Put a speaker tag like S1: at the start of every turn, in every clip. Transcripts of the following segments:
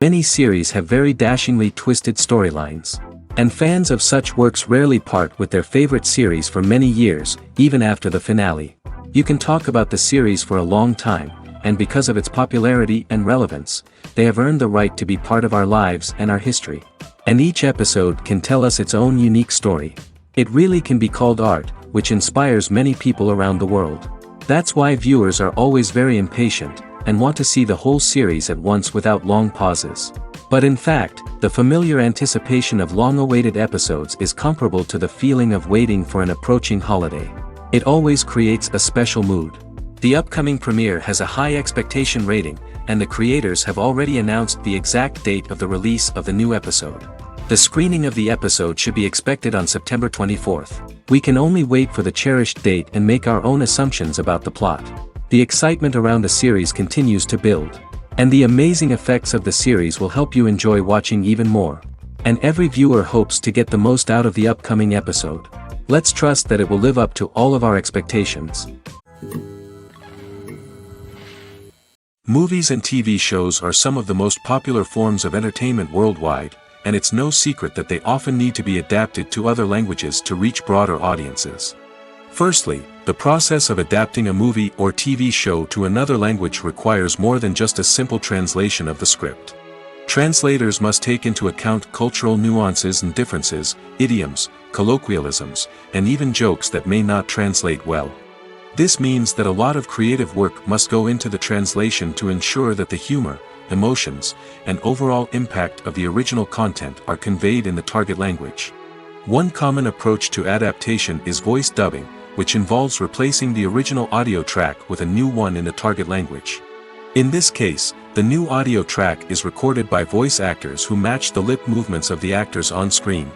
S1: Many series have very dashingly twisted storylines. And fans of such works rarely part with their favorite series for many years, even after the finale. You can talk about the series for a long time, and because of its popularity and relevance, they have earned the right to be part of our lives and our history. And each episode can tell us its own unique story. It really can be called art, which inspires many people around the world. That's why viewers are always very impatient, and want to see the whole series at once without long pauses. But in fact, the familiar anticipation of long-awaited episodes is comparable to the feeling of waiting for an approaching holiday. It always creates a special mood. The upcoming premiere has a high expectation rating, and the creators have already announced the exact date of the release of the new episode. The screening of the episode should be expected on September 24th. We can only wait for the cherished date and make our own assumptions about the plot. The excitement around the series continues to build. And the amazing effects of the series will help you enjoy watching even more. And every viewer hopes to get the most out of the upcoming episode. Let's trust that it will live up to all of our expectations. Movies and TV shows are some of the most popular forms of entertainment worldwide, and it's no secret that they often need to be adapted to other languages to reach broader audiences. Firstly, the process of adapting a movie or TV show to another language requires more than just a simple translation of the script. Translators must take into account cultural nuances and differences, idioms, colloquialisms, and even jokes that may not translate well. This means that a lot of creative work must go into the translation to ensure that the humor, emotions, and overall impact of the original content are conveyed in the target language. One common approach to adaptation is voice dubbing, which involves replacing the original audio track with a new one in the target language. In this case, the new audio track is recorded by voice actors who match the lip movements of the actors on screen.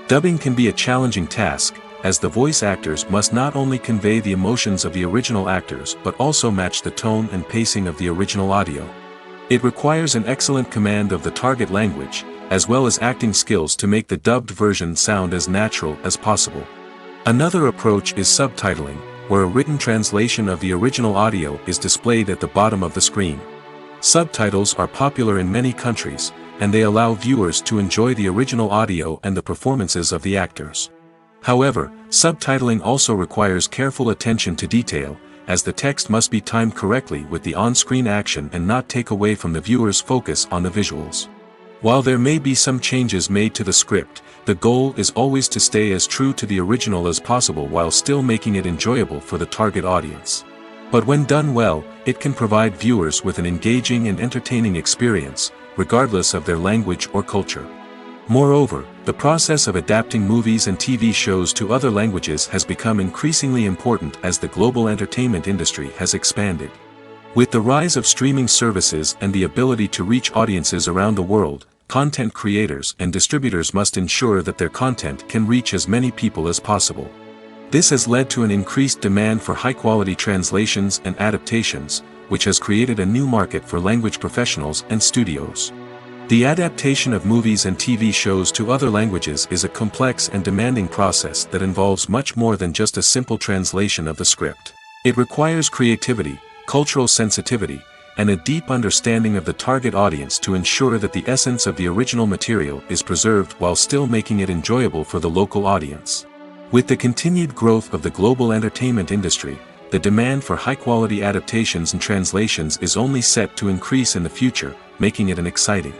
S1: Dubbing can be a challenging task, as the voice actors must not only convey the emotions of the original actors but also match the tone and pacing of the original audio. It requires an excellent command of the target language, as well as acting skills to make the dubbed version sound as natural as possible. Another approach is subtitling, where a written translation of the original audio is displayed at the bottom of the screen. Subtitles are popular in many countries, and they allow viewers to enjoy the original audio and the performances of the actors. However, subtitling also requires careful attention to detail, as the text must be timed correctly with the on-screen action and not take away from the viewer's focus on the visuals. While there may be some changes made to the script, the goal is always to stay as true to the original as possible while still making it enjoyable for the target audience. But when done well, it can provide viewers with an engaging and entertaining experience, regardless of their language or culture. Moreover, the process of adapting movies and TV shows to other languages has become increasingly important as the global entertainment industry has expanded. With the rise of streaming services and the ability to reach audiences around the world, content creators and distributors must ensure that their content can reach as many people as possible. This has led to an increased demand for high-quality translations and adaptations, which has created a new market for language professionals and studios. The adaptation of movies and TV shows to other languages is a complex and demanding process that involves much more than just a simple translation of the script. It requires creativity, cultural sensitivity, and a deep understanding of the target audience to ensure that the essence of the original material is preserved while still making it enjoyable for the local audience. With the continued growth of the global entertainment industry, the demand for high-quality adaptations and translations is only set to increase in the future, making it an exciting.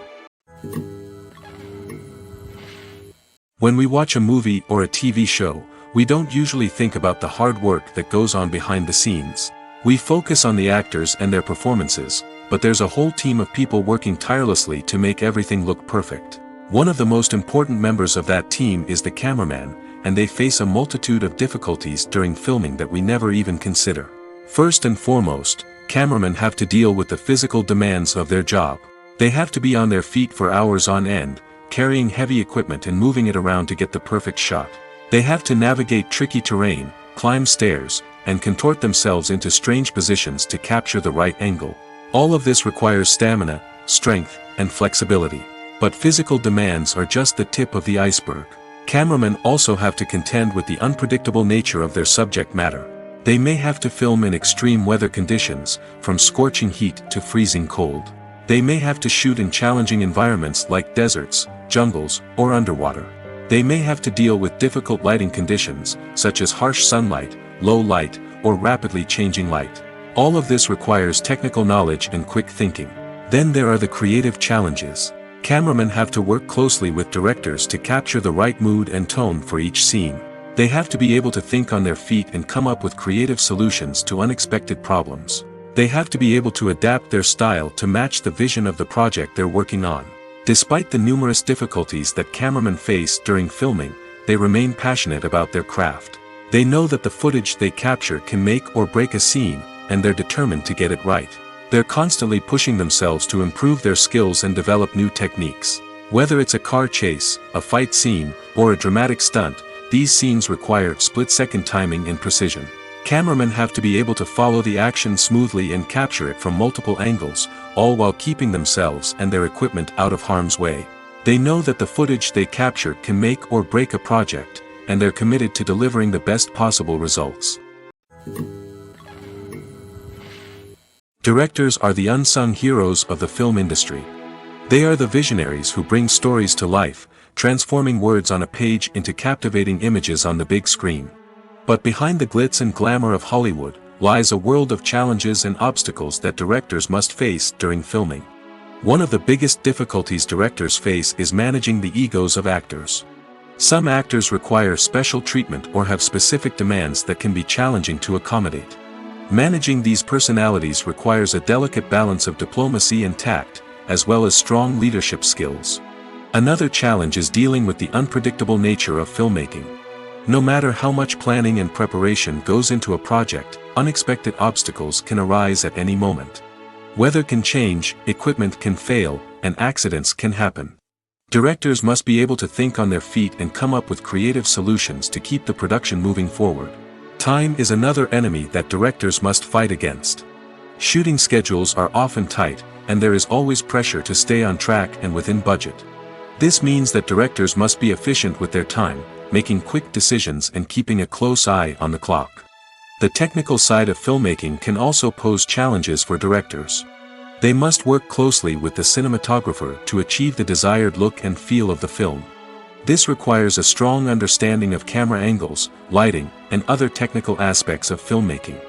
S1: When we watch a movie or a TV show, we don't usually think about the hard work that goes on behind the scenes. We focus on the actors and their performances, but there's a whole team of people working tirelessly to make everything look perfect. One of the most important members of that team is the cameraman, and they face a multitude of difficulties during filming that we never even consider. First and foremost, cameramen have to deal with the physical demands of their job. They have to be on their feet for hours on end, carrying heavy equipment and moving it around to get the perfect shot. They have to navigate tricky terrain, climb stairs, and contort themselves into strange positions to capture the right angle. All of this requires stamina, strength, and flexibility. But physical demands are just the tip of the iceberg. Cameramen also have to contend with the unpredictable nature of their subject matter. They may have to film in extreme weather conditions, from scorching heat to freezing cold. They may have to shoot in challenging environments like deserts, jungles, or underwater. They may have to deal with difficult lighting conditions, such as harsh sunlight, low light, or rapidly changing light. All of this requires technical knowledge and quick thinking. Then there are the creative challenges. Cameramen have to work closely with directors to capture the right mood and tone for each scene. They have to be able to think on their feet and come up with creative solutions to unexpected problems. They have to be able to adapt their style to match the vision of the project they're working on. Despite the numerous difficulties that cameramen face during filming, they remain passionate about their craft. They know that the footage they capture can make or break a scene, and they're determined to get it right. They're constantly pushing themselves to improve their skills and develop new techniques. Whether it's a car chase, a fight scene, or a dramatic stunt, these scenes require split-second timing and precision. Cameramen have to be able to follow the action smoothly and capture it from multiple angles, all while keeping themselves and their equipment out of harm's way. They know that the footage they capture can make or break a project, and they're committed to delivering the best possible results. Directors are the unsung heroes of the film industry. They are the visionaries who bring stories to life, transforming words on a page into captivating images on the big screen. But behind the glitz and glamour of Hollywood, lies a world of challenges and obstacles that directors must face during filming. One of the biggest difficulties directors face is managing the egos of actors. Some actors require special treatment or have specific demands that can be challenging to accommodate. Managing these personalities requires a delicate balance of diplomacy and tact, as well as strong leadership skills. Another challenge is dealing with the unpredictable nature of filmmaking. No matter how much planning and preparation goes into a project, unexpected obstacles can arise at any moment. Weather can change, equipment can fail, and accidents can happen. Directors must be able to think on their feet and come up with creative solutions to keep the production moving forward. Time is another enemy that directors must fight against. Shooting schedules are often tight, and there is always pressure to stay on track and within budget. This means that directors must be efficient with their time, making quick decisions and keeping a close eye on the clock. The technical side of filmmaking can also pose challenges for directors. They must work closely with the cinematographer to achieve the desired look and feel of the film. This requires a strong understanding of camera angles, lighting, and other technical aspects of filmmaking.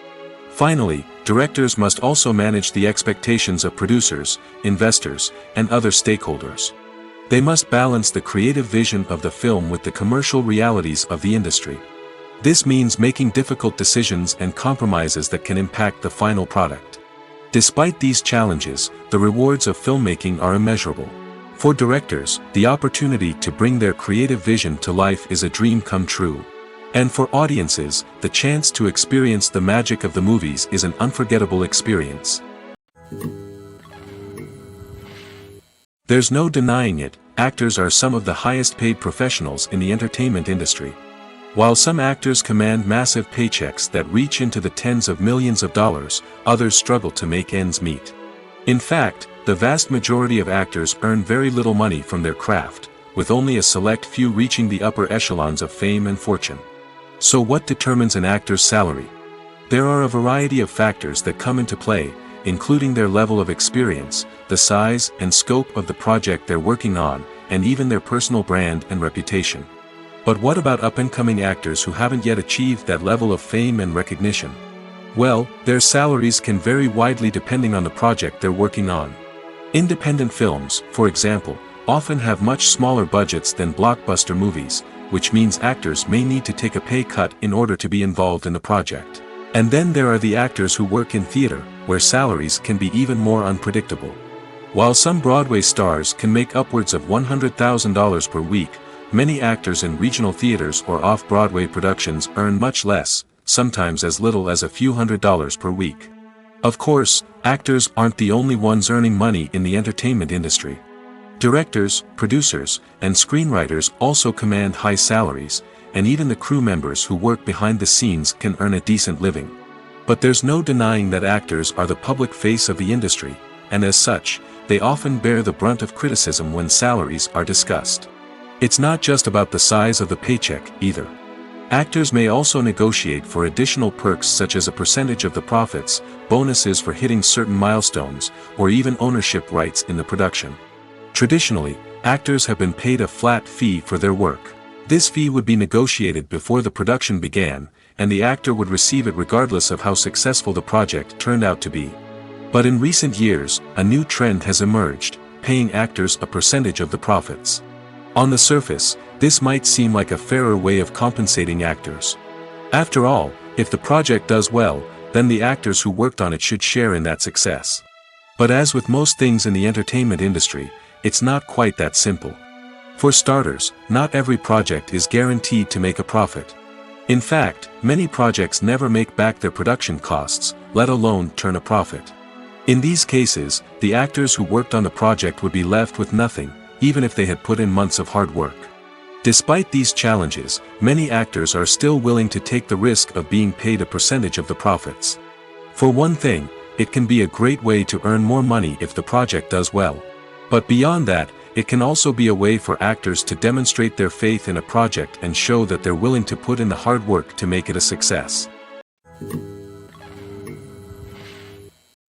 S1: Finally, directors must also manage the expectations of producers, investors, and other stakeholders. They must balance the creative vision of the film with the commercial realities of the industry. This means making difficult decisions and compromises that can impact the final product. Despite these challenges, the rewards of filmmaking are immeasurable. For directors, the opportunity to bring their creative vision to life is a dream come true. And for audiences, the chance to experience the magic of the movies is an unforgettable experience. There's no denying it, actors are some of the highest paid professionals in the entertainment industry. While some actors command massive paychecks that reach into the tens of millions of dollars, others struggle to make ends meet. In fact, the vast majority of actors earn very little money from their craft, with only a select few reaching the upper echelons of fame and fortune. So what determines an actor's salary? There are a variety of factors that come into play, including their level of experience, the size and scope of the project they're working on, and even their personal brand and reputation. But what about up-and-coming actors who haven't yet achieved that level of fame and recognition? Well, their salaries can vary widely depending on the project they're working on. Independent films, for example, often have much smaller budgets than blockbuster movies, which means actors may need to take a pay cut in order to be involved in the project. And then there are the actors who work in theater, where salaries can be even more unpredictable. While some Broadway stars can make upwards of $100,000 per week, many actors in regional theaters or off-Broadway productions earn much less, sometimes as little as a few $100s per week. Of course, actors aren't the only ones earning money in the entertainment industry. Directors, producers, and screenwriters also command high salaries, and even the crew members who work behind the scenes can earn a decent living. But there's no denying that actors are the public face of the industry, and as such, they often bear the brunt of criticism when salaries are discussed. It's not just about the size of the paycheck, either. Actors may also negotiate for additional perks such as a percentage of the profits, bonuses for hitting certain milestones, or even ownership rights in the production. Traditionally, actors have been paid a flat fee for their work. This fee would be negotiated before the production began, and the actor would receive it regardless of how successful the project turned out to be. But in recent years, a new trend has emerged, paying actors a percentage of the profits. On the surface, this might seem like a fairer way of compensating actors. After all, if the project does well, then the actors who worked on it should share in that success. But as with most things in the entertainment industry, it's not quite that simple. For starters, not every project is guaranteed to make a profit. In fact, many projects never make back their production costs, let alone turn a profit. In these cases, the actors who worked on the project would be left with nothing, even if they had put in months of hard work. Despite these challenges, many actors are still willing to take the risk of being paid a percentage of the profits. For one thing, it can be a great way to earn more money if the project does well. But beyond that, it can also be a way for actors to demonstrate their faith in a project and show that they're willing to put in the hard work to make it a success.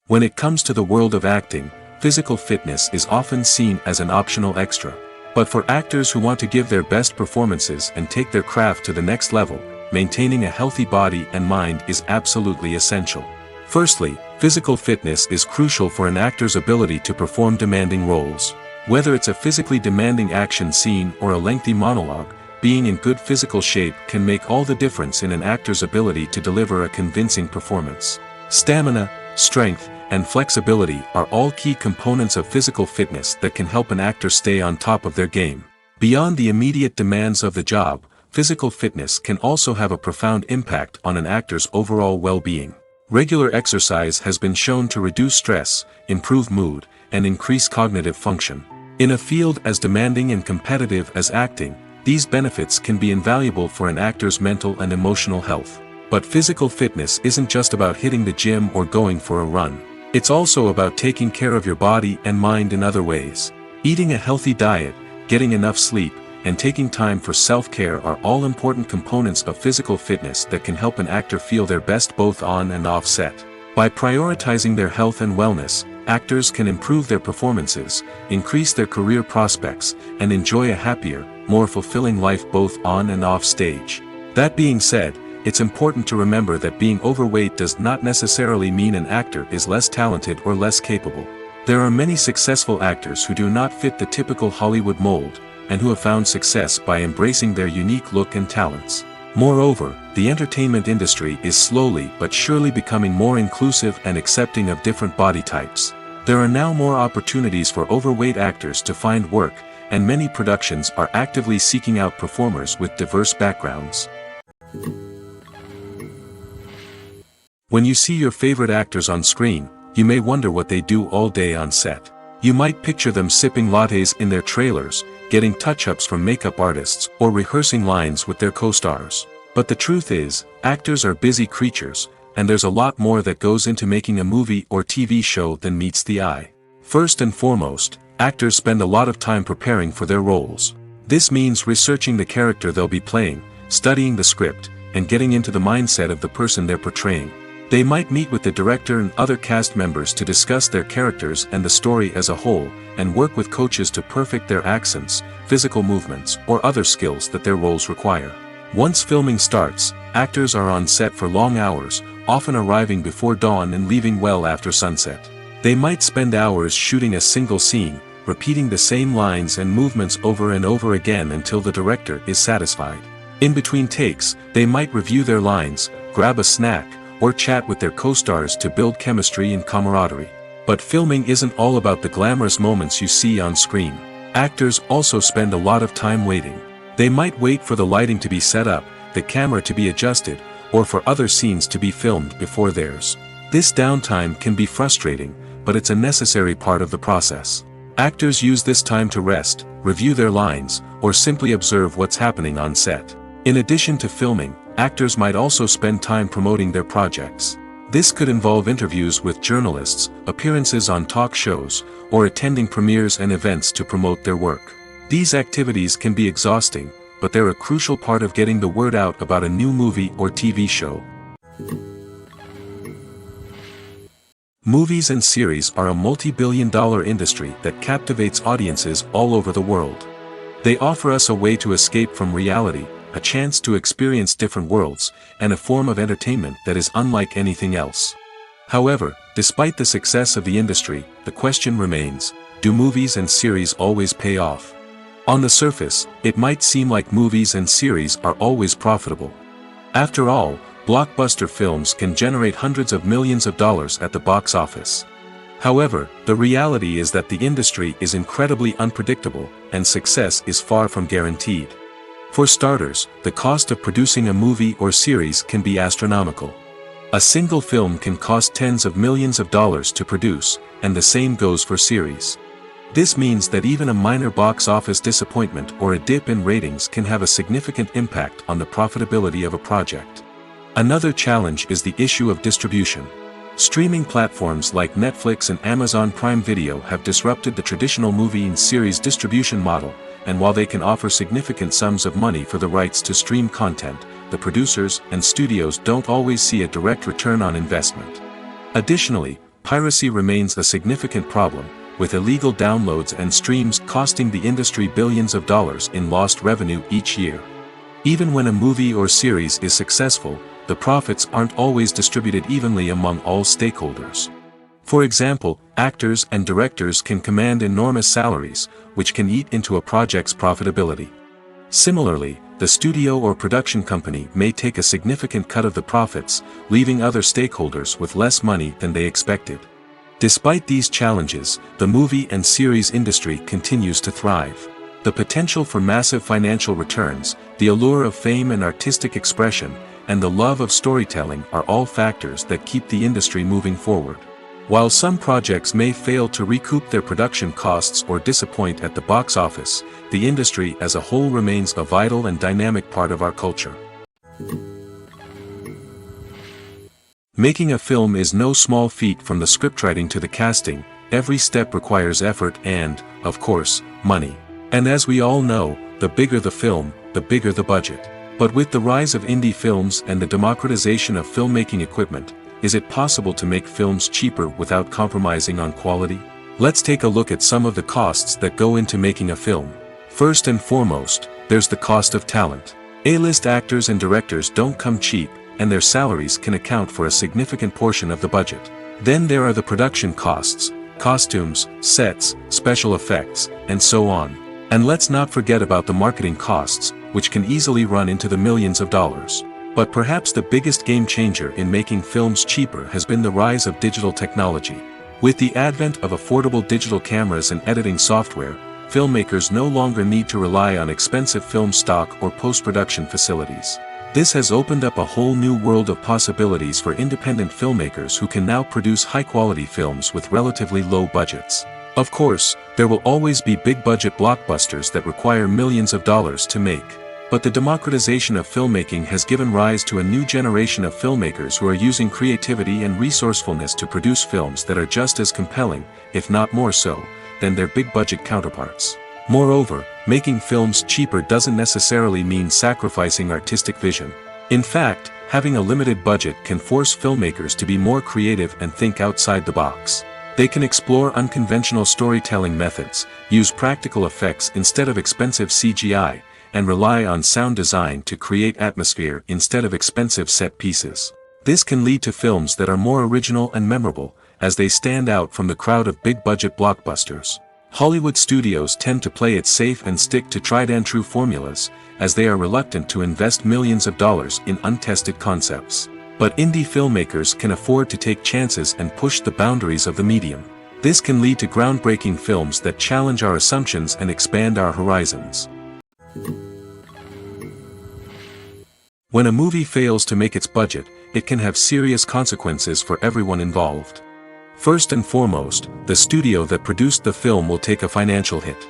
S1: When it comes to the world of acting, physical fitness is often seen as an optional extra. But for actors who want to give their best performances and take their craft to the next level, maintaining a healthy body and mind is absolutely essential. Firstly, physical fitness is crucial for an actor's ability to perform demanding roles. Whether it's a physically demanding action scene or a lengthy monologue, being in good physical shape can make all the difference in an actor's ability to deliver a convincing performance. Stamina, strength, and flexibility are all key components of physical fitness that can help an actor stay on top of their game. Beyond the immediate demands of the job, physical fitness can also have a profound impact on an actor's overall well-being. Regular exercise has been shown to reduce stress, improve mood, and increase cognitive function. In a field as demanding and competitive as acting, these benefits can be invaluable for an actor's mental and emotional health. But physical fitness isn't just about hitting the gym or going for a run. It's also about taking care of your body and mind in other ways. Eating a healthy diet, getting enough sleep, and taking time for self-care are all important components of physical fitness that can help an actor feel their best both on and off set. By prioritizing their health and wellness, actors can improve their performances, increase their career prospects, and enjoy a happier, more fulfilling life both on and off stage. That being said, it's important to remember that being overweight does not necessarily mean an actor is less talented or less capable. There are many successful actors who do not fit the typical Hollywood mold, and who have found success by embracing their unique look and talents. Moreover, the entertainment industry is slowly but surely becoming more inclusive and accepting of different body types. There are now more opportunities for overweight actors to find work, and many productions are actively seeking out performers with diverse backgrounds. When you see your favorite actors on screen, you may wonder what they do all day on set. You might picture them sipping lattes in their trailers, getting touch-ups from makeup artists, or rehearsing lines with their co-stars. But the truth is, actors are busy creatures, and there's a lot more that goes into making a movie or TV show than meets the eye. First and foremost, actors spend a lot of time preparing for their roles. This means researching the character they'll be playing, studying the script, and getting into the mindset of the person they're portraying. They might meet with the director and other cast members to discuss their characters and the story as a whole, and work with coaches to perfect their accents, physical movements, or other skills that their roles require. Once filming starts, actors are on set for long hours, often arriving before dawn and leaving well after sunset. They might spend hours shooting a single scene, repeating the same lines and movements over and over again until the director is satisfied. In between takes, they might review their lines, grab a snack, or chat with their co-stars to build chemistry and camaraderie. But filming isn't all about the glamorous moments you see on screen. Actors also spend a lot of time waiting. They might wait for the lighting to be set up, the camera to be adjusted, or for other scenes to be filmed before theirs. This downtime can be frustrating, but it's a necessary part of the process. Actors use this time to rest, review their lines, or simply observe what's happening on set. In addition to filming, actors might also spend time promoting their projects. This could involve interviews with journalists, appearances on talk shows, or attending premieres and events to promote their work. These activities can be exhausting, but they're a crucial part of getting the word out about a new movie or TV show. Movies and series are a multi-billion-dollar industry that captivates audiences all over the world. They offer us a way to escape from reality, a chance to experience different worlds, and a form of entertainment that is unlike anything else. However, despite the success of the industry, the question remains, do movies and series always pay off? On the surface, it might seem like movies and series are always profitable. After all, blockbuster films can generate hundreds of millions of dollars at the box office. However, the reality is that the industry is incredibly unpredictable, and success is far from guaranteed. For starters, the cost of producing a movie or series can be astronomical. A single film can cost tens of millions of dollars to produce, and the same goes for series. This means that even a minor box office disappointment or a dip in ratings can have a significant impact on the profitability of a project. Another challenge is the issue of distribution. Streaming platforms like Netflix and Amazon Prime Video have disrupted the traditional movie and series distribution model, and while they can offer significant sums of money for the rights to stream content, the producers and studios don't always see a direct return on investment. Additionally, piracy remains a significant problem, with illegal downloads and streams costing the industry billions of dollars in lost revenue each year. Even when a movie or series is successful, the profits aren't always distributed evenly among all stakeholders. For example, actors and directors can command enormous salaries, which can eat into a project's profitability. Similarly, the studio or production company may take a significant cut of the profits, leaving other stakeholders with less money than they expected. Despite these challenges, the movie and series industry continues to thrive. The potential for massive financial returns, the allure of fame and artistic expression, and the love of storytelling are all factors that keep the industry moving forward. While some projects may fail to recoup their production costs or disappoint at the box office, the industry as a whole remains a vital and dynamic part of our culture. Making a film is no small feat. From the scriptwriting to the casting, every step requires effort and, of course, money. And as we all know, the bigger the film, the bigger the budget. But with the rise of indie films and the democratization of filmmaking equipment, is it possible to make films cheaper without compromising on quality? Let's take a look at some of the costs that go into making a film. First and foremost, there's the cost of talent. A-list actors and directors don't come cheap, and their salaries can account for a significant portion of the budget. Then there are the production costs, costumes, sets, special effects, and so on. And let's not forget about the marketing costs, which can easily run into the millions of dollars. But perhaps the biggest game changer in making films cheaper has been the rise of digital technology. With the advent of affordable digital cameras and editing software, filmmakers no longer need to rely on expensive film stock or post-production facilities. This has opened up a whole new world of possibilities for independent filmmakers who can now produce high-quality films with relatively low budgets. Of course, there will always be big-budget blockbusters that require millions of dollars to make. But the democratization of filmmaking has given rise to a new generation of filmmakers who are using creativity and resourcefulness to produce films that are just as compelling, if not more so, than their big-budget counterparts. Moreover, making films cheaper doesn't necessarily mean sacrificing artistic vision. In fact, having a limited budget can force filmmakers to be more creative and think outside the box. They can explore unconventional storytelling methods, use practical effects instead of expensive CGI, and rely on sound design to create atmosphere instead of expensive set pieces. This can lead to films that are more original and memorable, as they stand out from the crowd of big-budget blockbusters. Hollywood studios tend to play it safe and stick to tried-and-true formulas, as they are reluctant to invest millions of dollars in untested concepts. But indie filmmakers can afford to take chances and push the boundaries of the medium. This can lead to groundbreaking films that challenge our assumptions and expand our horizons. When a movie fails to make its budget, it can have serious consequences for everyone involved. First and foremost, the studio that produced the film will take a financial hit.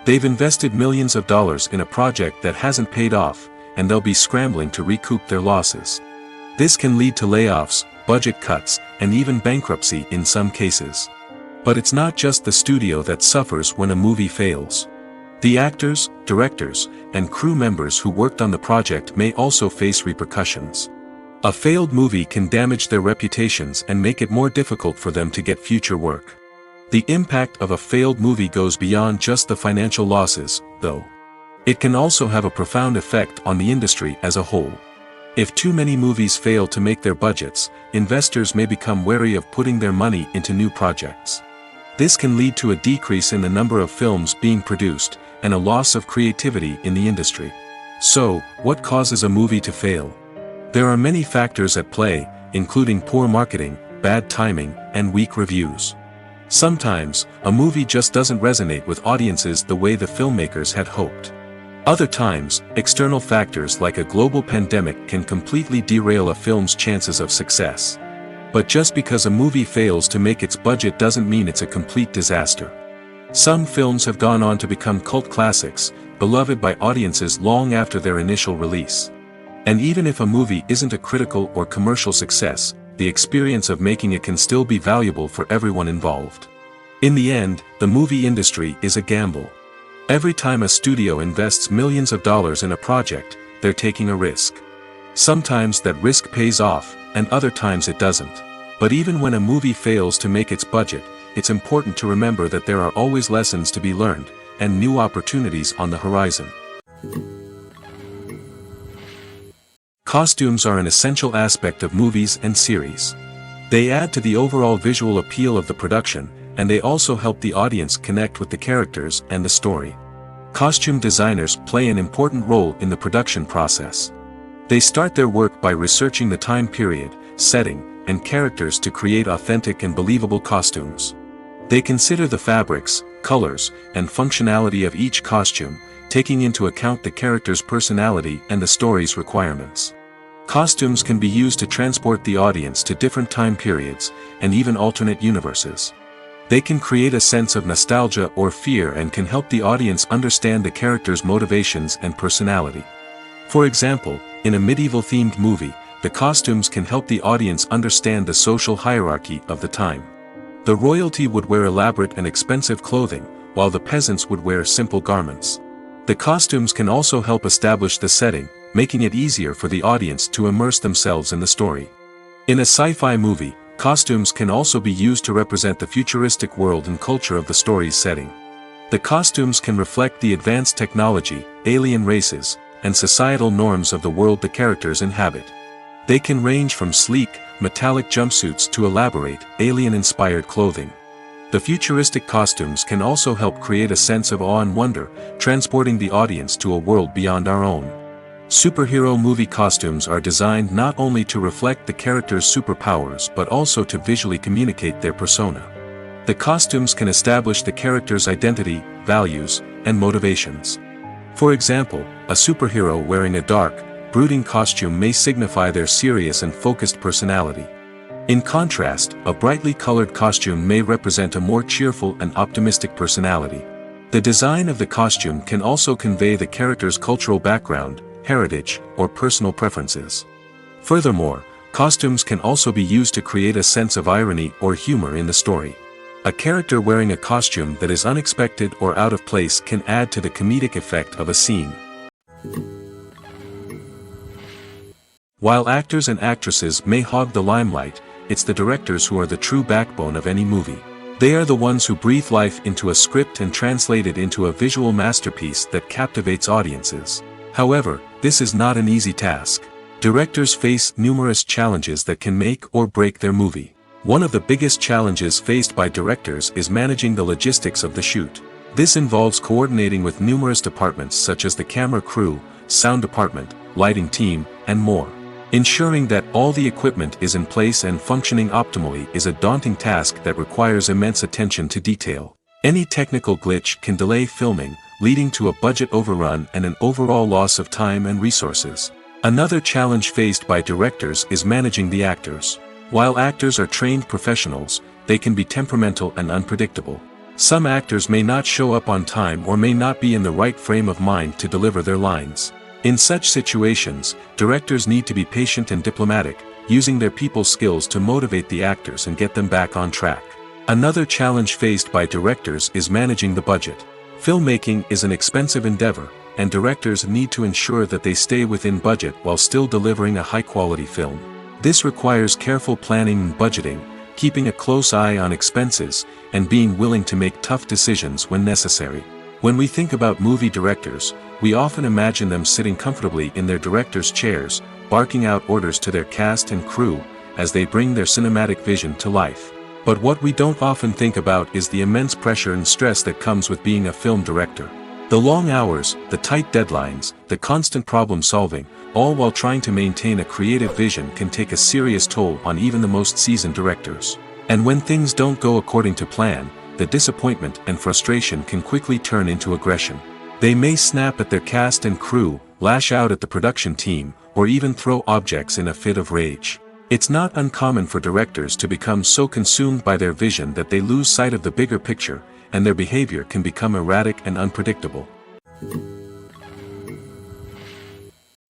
S1: They've invested millions of dollars in a project that hasn't paid off, and they'll be scrambling to recoup their losses. This can lead to layoffs, budget cuts, and even bankruptcy in some cases. But it's not just the studio that suffers when a movie fails. The actors, directors, and crew members who worked on the project may also face repercussions. A failed movie can damage their reputations and make it more difficult for them to get future work. The impact of a failed movie goes beyond just the financial losses, though. It can also have a profound effect on the industry as a whole. If too many movies fail to make their budgets, investors may become wary of putting their money into new projects. This can lead to a decrease in the number of films being produced, and a loss of creativity in the industry. So, what causes a movie to fail? There are many factors at play, including poor marketing, bad timing, and weak reviews. Sometimes, a movie just doesn't resonate with audiences the way the filmmakers had hoped. Other times, external factors like a global pandemic can completely derail a film's chances of success. But just because a movie fails to make its budget doesn't mean it's a complete disaster. Some films have gone on to become cult classics, beloved by audiences long after their initial release. And even if a movie isn't a critical or commercial success, the experience of making it can still be valuable for everyone involved. In the end, the movie industry is a gamble. Every time a studio invests millions of dollars in a project, they're taking a risk. Sometimes that risk pays off, and other times it doesn't. But even when a movie fails to make its budget, it's important to remember that there are always lessons to be learned, and new opportunities on the horizon. Costumes are an essential aspect of movies and series. They add to the overall visual appeal of the production, and they also help the audience connect with the characters and the story. Costume designers play an important role in the production process. They start their work by researching the time period, setting, and characters to create authentic and believable costumes. They consider the fabrics, colors, and functionality of each costume, taking into account the character's personality and the story's requirements. Costumes can be used to transport the audience to different time periods, and even alternate universes. They can create a sense of nostalgia or fear and can help the audience understand the character's motivations and personality. For example, in a medieval-themed movie, the costumes can help the audience understand the social hierarchy of the time. The royalty would wear elaborate and expensive clothing, while the peasants would wear simple garments. The costumes can also help establish the setting, making it easier for the audience to immerse themselves in the story. In a sci-fi movie, costumes can also be used to represent the futuristic world and culture of the story's setting. The costumes can reflect the advanced technology, alien races, and societal norms of the world the characters inhabit. They can range from sleek, metallic jumpsuits to elaborate, alien-inspired clothing. The futuristic costumes can also help create a sense of awe and wonder, transporting the audience to a world beyond our own. Superhero movie costumes are designed not only to reflect the character's superpowers but also to visually communicate their persona. The costumes can establish the character's identity, values, and motivations. For example, a superhero wearing a dark, brooding costume may signify their serious and focused personality. In contrast, a brightly colored costume may represent a more cheerful and optimistic personality. The design of the costume can also convey the character's cultural background, heritage, or personal preferences. Furthermore, costumes can also be used to create a sense of irony or humor in the story. A character wearing a costume that is unexpected or out of place can add to the comedic effect of a scene. While actors and actresses may hog the limelight, it's the directors who are the true backbone of any movie. They are the ones who breathe life into a script and translate it into a visual masterpiece that captivates audiences. However, this is not an easy task. Directors face numerous challenges that can make or break their movie. One of the biggest challenges faced by directors is managing the logistics of the shoot. This involves coordinating with numerous departments such as the camera crew, sound department, lighting team, and more. Ensuring that all the equipment is in place and functioning optimally is a daunting task that requires immense attention to detail. Any technical glitch can delay filming, leading to a budget overrun and an overall loss of time and resources. Another challenge faced by directors is managing the actors. While actors are trained professionals, they can be temperamental and unpredictable. Some actors may not show up on time or may not be in the right frame of mind to deliver their lines. In such situations, directors need to be patient and diplomatic, using their people skills to motivate the actors and get them back on track. Another challenge faced by directors is managing the budget. Filmmaking is an expensive endeavor, and directors need to ensure that they stay within budget while still delivering a high-quality film. This requires careful planning and budgeting, keeping a close eye on expenses, and being willing to make tough decisions when necessary. When we think about movie directors, we often imagine them sitting comfortably in their director's chairs, barking out orders to their cast and crew, as they bring their cinematic vision to life. But what we don't often think about is the immense pressure and stress that comes with being a film director. The long hours, the tight deadlines, the constant problem-solving, all while trying to maintain a creative vision can take a serious toll on even the most seasoned directors. And when things don't go according to plan, the disappointment and frustration can quickly turn into aggression. They may snap at their cast and crew, lash out at the production team, or even throw objects in a fit of rage. It's not uncommon for directors to become so consumed by their vision that they lose sight of the bigger picture, and their behavior can become erratic and unpredictable.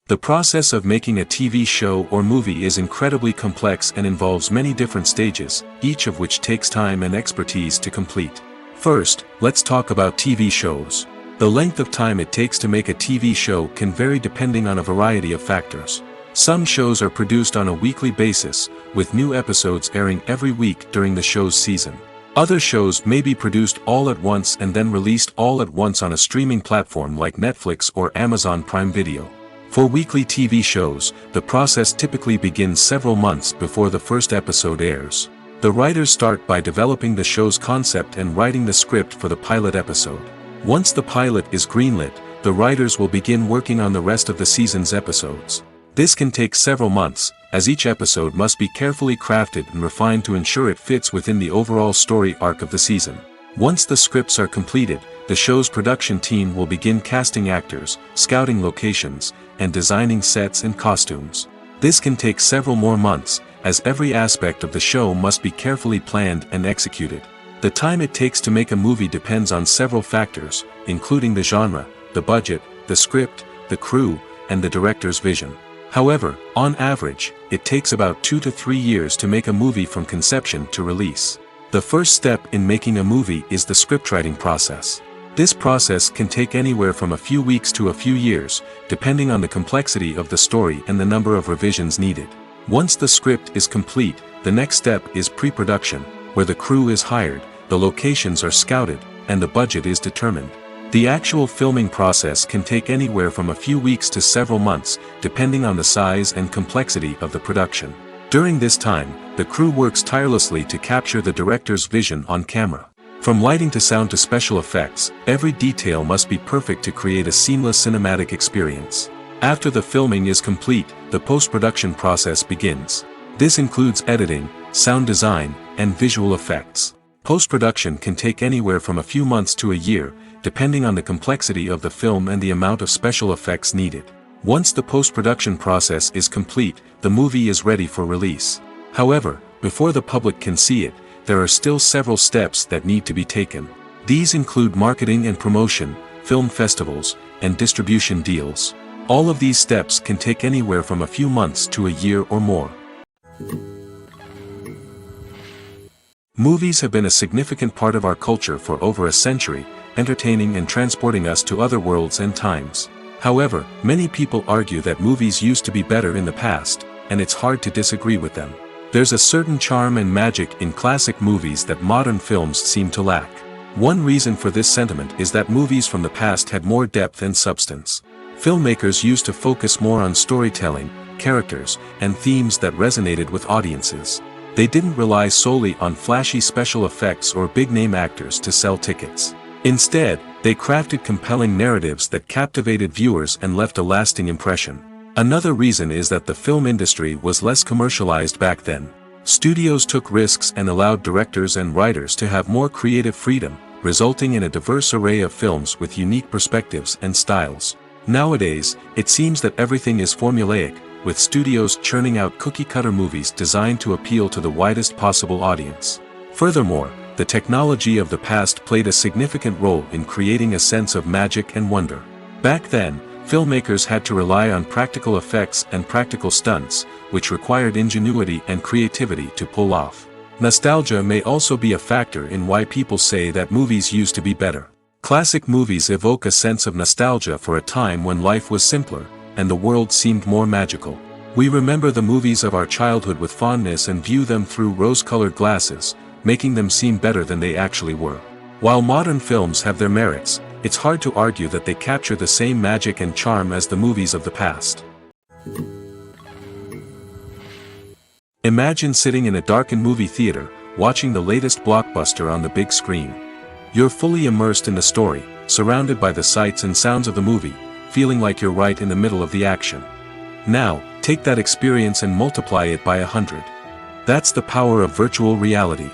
S1: The process of making a TV show or movie is incredibly complex and involves many different stages, each of which takes time and expertise to complete. First, let's talk about TV shows. The length of time it takes to make a TV show can vary depending on a variety of factors. Some shows are produced on a weekly basis, with new episodes airing every week during the show's season. Other shows may be produced all at once and then released all at once on a streaming platform like Netflix or Amazon Prime Video. For weekly TV shows, the process typically begins several months before the first episode airs. The writers start by developing the show's concept and writing the script for the pilot episode. Once the pilot is greenlit, the writers will begin working on the rest of the season's episodes. This can take several months, as each episode must be carefully crafted and refined to ensure it fits within the overall story arc of the season. Once the scripts are completed, the show's production team will begin casting actors, scouting locations, and designing sets and costumes. This can take several more months, as every aspect of the show must be carefully planned and executed. The time it takes to make a movie depends on several factors, including the genre, the budget, the script, the crew, and the director's vision. However, on average, it takes about 2 to 3 years to make a movie from conception to release. The first step in making a movie is the scriptwriting process. This process can take anywhere from a few weeks to a few years, depending on the complexity of the story and the number of revisions needed. Once the script is complete, the next step is pre-production, where the crew is hired, the locations are scouted, and the budget is determined. The actual filming process can take anywhere from a few weeks to several months, depending on the size and complexity of the production. During this time, the crew works tirelessly to capture the director's vision on camera. From lighting to sound to special effects, every detail must be perfect to create a seamless cinematic experience. After the filming is complete, the post-production process begins. This includes editing, sound design, and visual effects. Post-production can take anywhere from a few months to a year, depending on the complexity of the film and the amount of special effects needed. Once the post-production process is complete, the movie is ready for release. However, before the public can see it, there are still several steps that need to be taken. These include marketing and promotion, film festivals, and distribution deals. All of these steps can take anywhere from a few months to a year or more. Movies have been a significant part of our culture for over a century, entertaining and transporting us to other worlds and times. However, many people argue that movies used to be better in the past, and it's hard to disagree with them. There's a certain charm and magic in classic movies that modern films seem to lack. One reason for this sentiment is that movies from the past had more depth and substance. Filmmakers used to focus more on storytelling, characters, and themes that resonated with audiences. They didn't rely solely on flashy special effects or big-name actors to sell tickets. Instead, they crafted compelling narratives that captivated viewers and left a lasting impression. Another reason is that the film industry was less commercialized back then. Studios took risks and allowed directors and writers to have more creative freedom, resulting in a diverse array of films with unique perspectives and styles. Nowadays, it seems that everything is formulaic, with studios churning out cookie-cutter movies designed to appeal to the widest possible audience. Furthermore, the technology of the past played a significant role in creating a sense of magic and wonder. Back then, filmmakers had to rely on practical effects and practical stunts, which required ingenuity and creativity to pull off. Nostalgia may also be a factor in why people say that movies used to be better. Classic movies evoke a sense of nostalgia for a time when life was simpler, and the world seemed more magical. We remember the movies of our childhood with fondness and view them through rose-colored glasses, making them seem better than they actually were. While modern films have their merits, it's hard to argue that they capture the same magic and charm as the movies of the past. Imagine sitting in a darkened movie theater, watching the latest blockbuster on the big screen. You're fully immersed in the story, surrounded by the sights and sounds of the movie, feeling like you're right in the middle of the action. Now, take that experience and multiply it by 100. That's the power of virtual reality.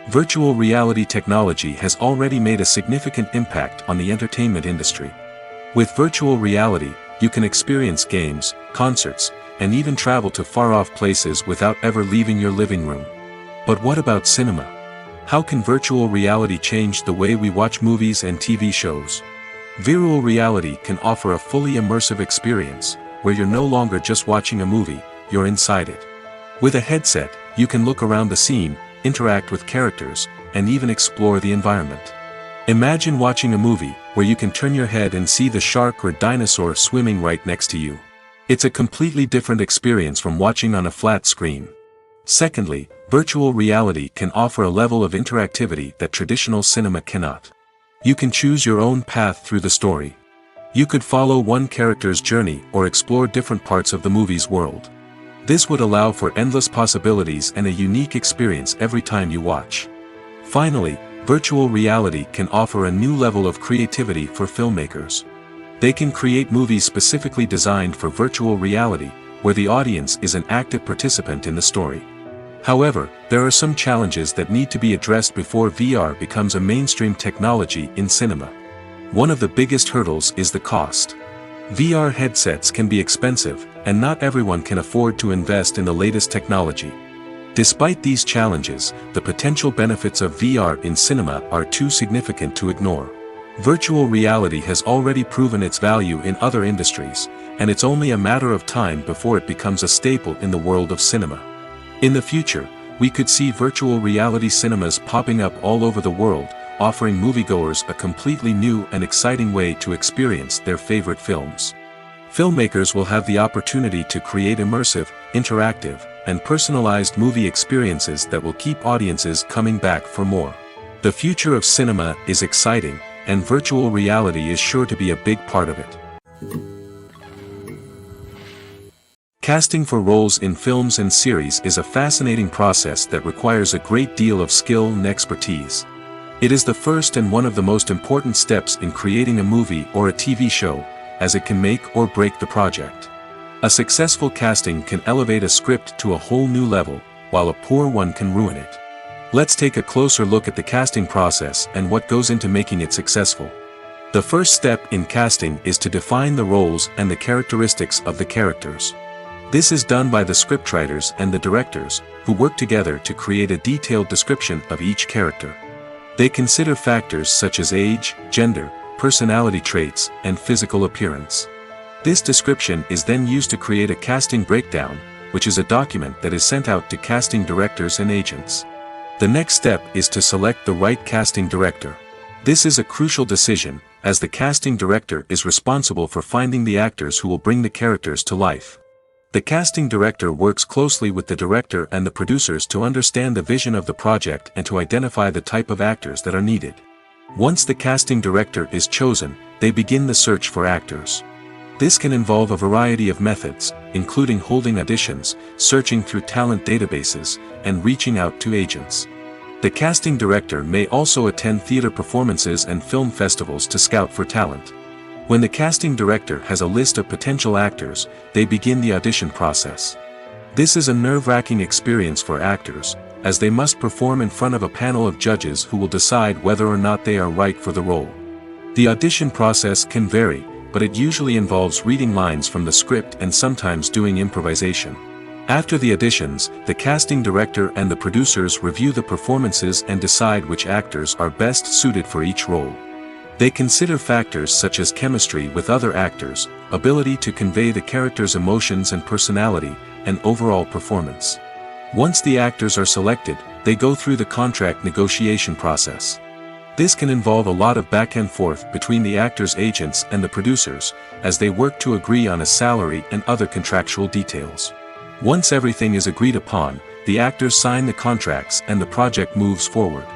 S1: Virtual reality technology has already made a significant impact on the entertainment industry. With virtual reality, you can experience games, concerts, and even travel to far-off places without ever leaving your living room. But what about cinema? How can virtual reality change the way we watch movies and TV shows? Virtual reality can offer a fully immersive experience, where you're no longer just watching a movie, you're inside it. With a headset, you can look around the scene, interact with characters, and even explore the environment. Imagine watching a movie, where you can turn your head and see the shark or dinosaur swimming right next to you. It's a completely different experience from watching on a flat screen. Secondly, virtual reality can offer a level of interactivity that traditional cinema cannot. You can choose your own path through the story. You could follow one character's journey or explore different parts of the movie's world. This would allow for endless possibilities and a unique experience every time you watch. Finally, virtual reality can offer a new level of creativity for filmmakers. They can create movies specifically designed for virtual reality, where the audience is an active participant in the story. However, there are some challenges that need to be addressed before VR becomes a mainstream technology in cinema. One of the biggest hurdles is the cost. VR headsets can be expensive, and not everyone can afford to invest in the latest technology. Despite these challenges, the potential benefits of VR in cinema are too significant to ignore. Virtual reality has already proven its value in other industries, and it's only a matter of time before it becomes a staple in the world of cinema. In the future, we could see virtual reality cinemas popping up all over the world, offering moviegoers a completely new and exciting way to experience their favorite films. Filmmakers will have the opportunity to create immersive, interactive, and personalized movie experiences that will keep audiences coming back for more. The future of cinema is exciting, and virtual reality is sure to be a big part of it. Casting for roles in films and series is a fascinating process that requires a great deal of skill and expertise. It is the first and one of the most important steps in creating a movie or a TV show, as it can make or break the project. A successful casting can elevate a script to a whole new level, while a poor one can ruin it. Let's take a closer look at the casting process and what goes into making it successful. The first step in casting is to define the roles and the characteristics of the characters. This is done by the scriptwriters and the directors, who work together to create a detailed description of each character. They consider factors such as age, gender, personality traits, and physical appearance. This description is then used to create a casting breakdown, which is a document that is sent out to casting directors and agents. The next step is to select the right casting director. This is a crucial decision, as the casting director is responsible for finding the actors who will bring the characters to life. The casting director works closely with the director and the producers to understand the vision of the project and to identify the type of actors that are needed. Once the casting director is chosen, they begin the search for actors. This can involve a variety of methods, including holding auditions, searching through talent databases, and reaching out to agents. The casting director may also attend theater performances and film festivals to scout for talent. When the casting director has a list of potential actors, they begin the audition process. This is a nerve-wracking experience for actors, as they must perform in front of a panel of judges who will decide whether or not they are right for the role. The audition process can vary, but it usually involves reading lines from the script and sometimes doing improvisation. After the auditions, the casting director and the producers review the performances and decide which actors are best suited for each role. They consider factors such as chemistry with other actors, ability to convey the character's emotions and personality, and overall performance. Once the actors are selected, they go through the contract negotiation process. This can involve a lot of back and forth between the actors' agents and the producers, as they work to agree on a salary and other contractual details. Once everything is agreed upon, the actors sign the contracts and the project moves forward.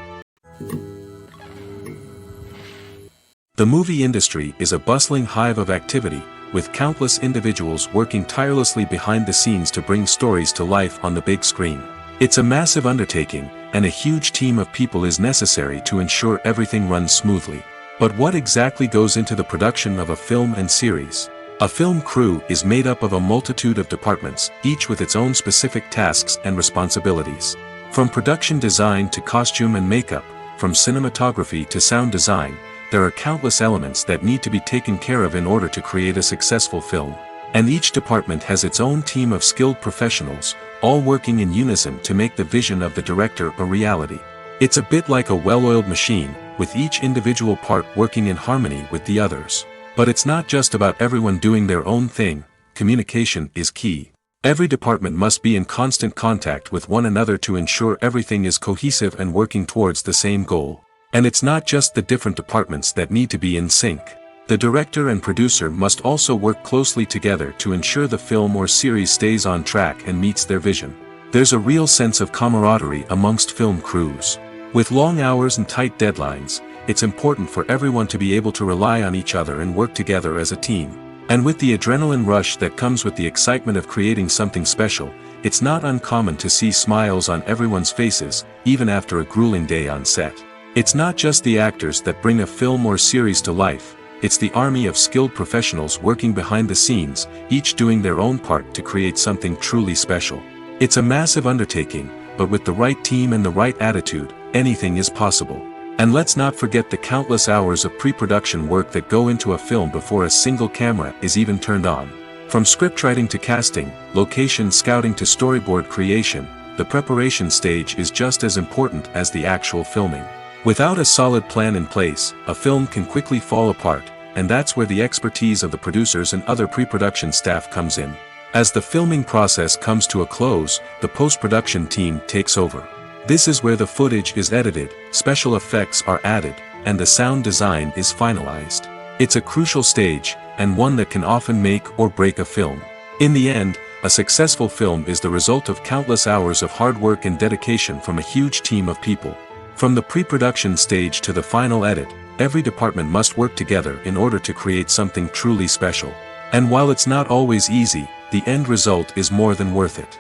S1: The movie industry is a bustling hive of activity, with countless individuals working tirelessly behind the scenes to bring stories to life on the big screen. It's a massive undertaking, and a huge team of people is necessary to ensure everything runs smoothly. But what exactly goes into the production of a film and series? A film crew is made up of a multitude of departments, each with its own specific tasks and responsibilities. From production design to costume and makeup, from cinematography to sound design, there are countless elements that need to be taken care of in order to create a successful film. And each department has its own team of skilled professionals, all working in unison to make the vision of the director a reality. It's a bit like a well-oiled machine, with each individual part working in harmony with the others. But it's not just about everyone doing their own thing. Communication is key. Every department must be in constant contact with one another to ensure everything is cohesive and working towards the same goal. And it's not just the different departments that need to be in sync. The director and producer must also work closely together to ensure the film or series stays on track and meets their vision. There's a real sense of camaraderie amongst film crews. With long hours and tight deadlines, it's important for everyone to be able to rely on each other and work together as a team. And with the adrenaline rush that comes with the excitement of creating something special, it's not uncommon to see smiles on everyone's faces, even after a grueling day on set. It's not just the actors that bring a film or series to life. It's the army of skilled professionals working behind the scenes, each doing their own part to create something truly special. It's a massive undertaking, but with the right team and the right attitude, anything is possible. And let's not forget the countless hours of pre-production work that go into a film before a single camera is even turned on. From scriptwriting to casting, location scouting to storyboard creation, the preparation stage is just as important as the actual filming. Without a solid plan in place, a film can quickly fall apart, and that's where the expertise of the producers and other pre-production staff comes in. As the filming process comes to a close, the post-production team takes over. This is where the footage is edited, special effects are added, and the sound design is finalized. It's a crucial stage, and one that can often make or break a film. In the end, a successful film is the result of countless hours of hard work and dedication from a huge team of people. From the pre-production stage to the final edit, every department must work together in order to create something truly special. And while it's not always easy, the end result is more than worth it.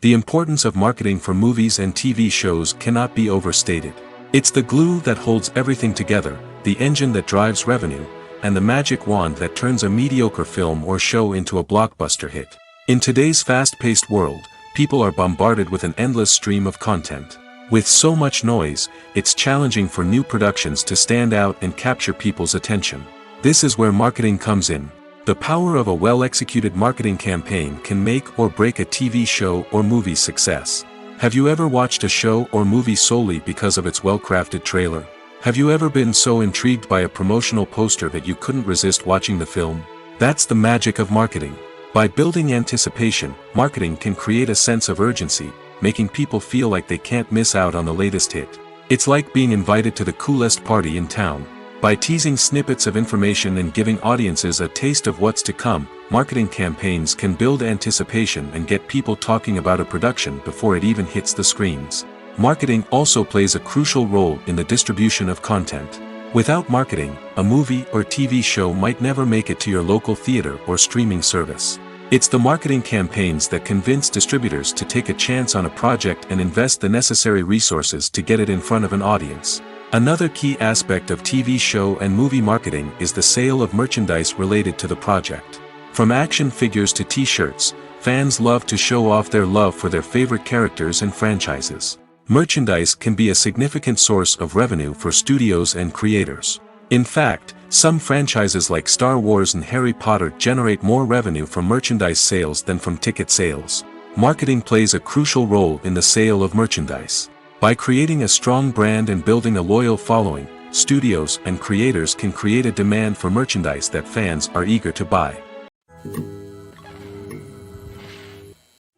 S1: The importance of marketing for movies and TV shows cannot be overstated. It's the glue that holds everything together, the engine that drives revenue, and the magic wand that turns a mediocre film or show into a blockbuster hit. In today's fast-paced world, people are bombarded with an endless stream of content. With so much noise, it's challenging for new productions to stand out and capture people's attention. This is where marketing comes in. The power of a well-executed marketing campaign can make or break a TV show or movie's success. Have you ever watched a show or movie solely because of its well-crafted trailer? Have you ever been so intrigued by a promotional poster that you couldn't resist watching the film? That's the magic of marketing. By building anticipation, marketing can create a sense of urgency, making people feel like they can't miss out on the latest hit. It's like being invited to the coolest party in town. By teasing snippets of information and giving audiences a taste of what's to come, marketing campaigns can build anticipation and get people talking about a production before it even hits the screens. Marketing also plays a crucial role in the distribution of content. Without marketing, a movie or TV show might never make it to your local theater or streaming service. It's the marketing campaigns that convince distributors to take a chance on a project and invest the necessary resources to get it in front of an audience. Another key aspect of TV show and movie marketing is the sale of merchandise related to the project. From action figures to t-shirts, fans love to show off their love for their favorite characters and franchises. Merchandise can be a significant source of revenue for studios and creators. In fact, some franchises like Star Wars and Harry Potter generate more revenue from merchandise sales than from ticket sales. Marketing plays a crucial role in the sale of merchandise. By creating a strong brand and building a loyal following, studios and creators can create a demand for merchandise that fans are eager to buy.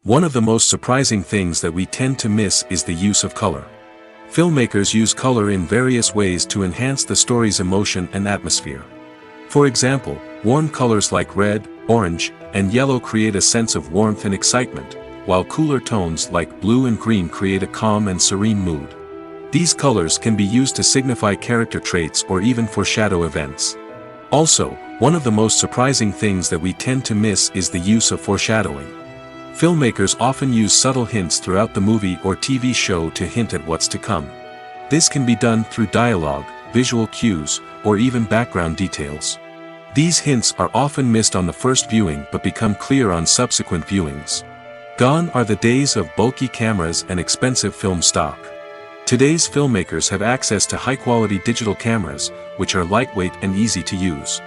S1: One of the most surprising things that we tend to miss is the use of color. Filmmakers use color in various ways to enhance the story's emotion and atmosphere. For example, warm colors like red, orange, and yellow create a sense of warmth and excitement, while cooler tones like blue and green create a calm and serene mood. These colors can be used to signify character traits or even foreshadow events. Also, one of the most surprising things that we tend to miss is the use of foreshadowing. Filmmakers often use subtle hints throughout the movie or TV show to hint at what's to come. This can be done through dialogue, visual cues, or even background details. These hints are often missed on the first viewing but become clear on subsequent viewings. Gone are the days of bulky cameras and expensive film stock. Today's filmmakers have access to high-quality digital cameras, which are lightweight and easy to use.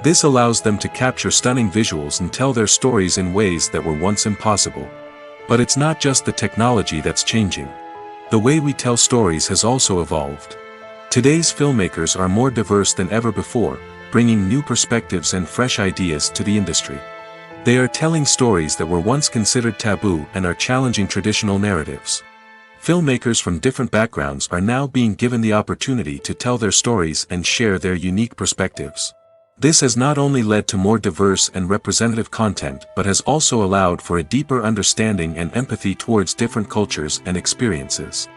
S1: This allows them to capture stunning visuals and tell their stories in ways that were once impossible. But it's not just the technology that's changing. The way we tell stories has also evolved. Today's filmmakers are more diverse than ever before, bringing new perspectives and fresh ideas to the industry. They are telling stories that were once considered taboo and are challenging traditional narratives. Filmmakers from different backgrounds are now being given the opportunity to tell their stories and share their unique perspectives. This has not only led to more diverse and representative content but has also allowed for a deeper understanding and empathy towards different cultures and experiences.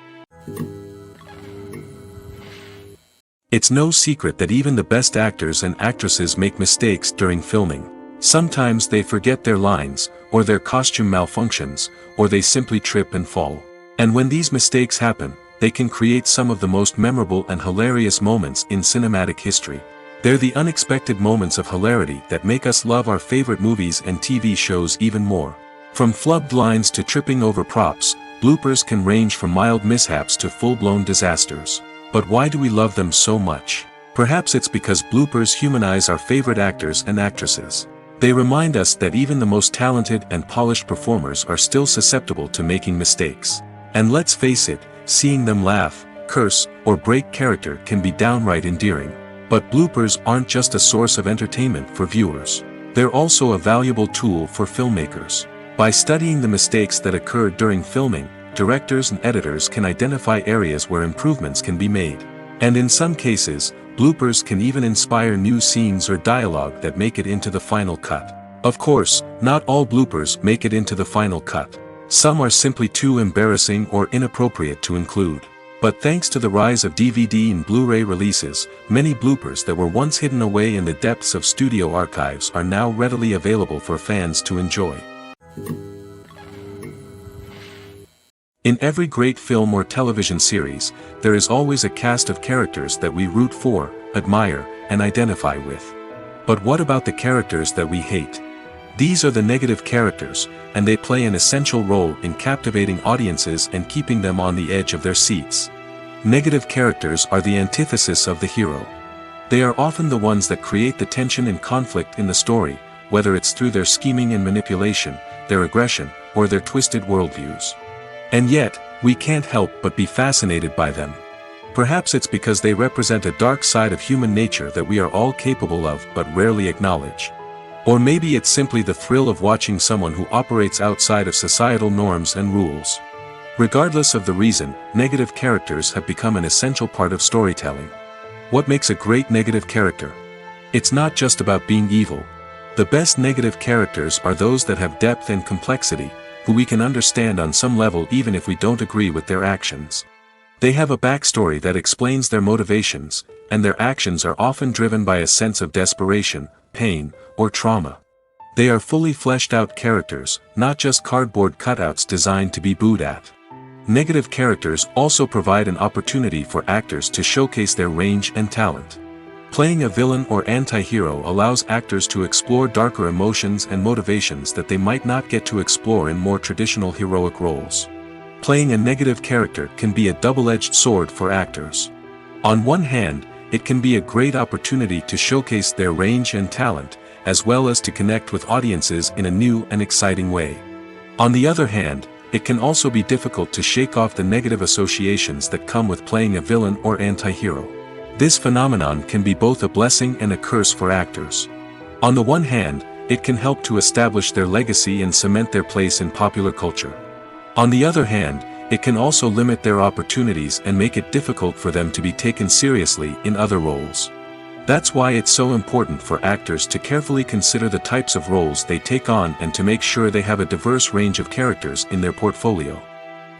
S1: It's no secret that even the best actors and actresses make mistakes during filming. Sometimes they forget their lines, or their costume malfunctions, or they simply trip and fall. And when these mistakes happen, they can create some of the most memorable and hilarious moments in cinematic history. They're the unexpected moments of hilarity that make us love our favorite movies and TV shows even more. From flubbed lines to tripping over props, bloopers can range from mild mishaps to full-blown disasters. But why do we love them so much? Perhaps it's because bloopers humanize our favorite actors and actresses. They remind us that even the most talented and polished performers are still susceptible to making mistakes. And let's face it, seeing them laugh, curse, or break character can be downright endearing. But bloopers aren't just a source of entertainment for viewers. They're also a valuable tool for filmmakers. By studying the mistakes that occurred during filming, directors and editors can identify areas where improvements can be made. And in some cases, bloopers can even inspire new scenes or dialogue that make it into the final cut. Of course, not all bloopers make it into the final cut. Some are simply too embarrassing or inappropriate to include. But thanks to the rise of DVD and Blu-ray releases, many bloopers that were once hidden away in the depths of studio archives are now readily available for fans to enjoy. In every great film or television series, there is always a cast of characters that we root for, admire, and identify with. But what about the characters that we hate? These are the negative characters, and they play an essential role in captivating audiences and keeping them on the edge of their seats. Negative characters are the antithesis of the hero. They are often the ones that create the tension and conflict in the story, whether it's through their scheming and manipulation, their aggression, or their twisted worldviews. And yet, we can't help but be fascinated by them. Perhaps it's because they represent a dark side of human nature that we are all capable of but rarely acknowledge. Or maybe it's simply the thrill of watching someone who operates outside of societal norms and rules. Regardless of the reason, negative characters have become an essential part of storytelling. What makes a great negative character? It's not just about being evil. The best negative characters are those that have depth and complexity, who we can understand on some level even if we don't agree with their actions. They have a backstory that explains their motivations, and their actions are often driven by a sense of desperation, pain, or trauma. They are fully fleshed out characters, not just cardboard cutouts designed to be booed at. Negative characters also provide an opportunity for actors to showcase their range and talent. Playing a villain or anti-hero allows actors to explore darker emotions and motivations that they might not get to explore in more traditional heroic roles. Playing a negative character can be a double-edged sword for actors. On one hand, it can be a great opportunity to showcase their range and talent, as well as to connect with audiences in a new and exciting way. On the other hand, it can also be difficult to shake off the negative associations that come with playing a villain or anti-hero. This phenomenon can be both a blessing and a curse for actors. On the one hand, it can help to establish their legacy and cement their place in popular culture. On the other hand, it can also limit their opportunities and make it difficult for them to be taken seriously in other roles. That's why it's so important for actors to carefully consider the types of roles they take on and to make sure they have a diverse range of characters in their portfolio.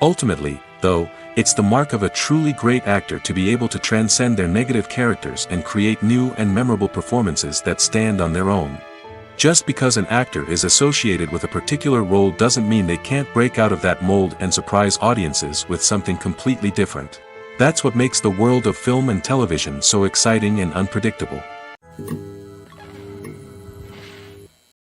S1: Ultimately, though, it's the mark of a truly great actor to be able to transcend their negative characters and create new and memorable performances that stand on their own. Just because an actor is associated with a particular role doesn't mean they can't break out of that mold and surprise audiences with something completely different. That's what makes the world of film and television so exciting and unpredictable.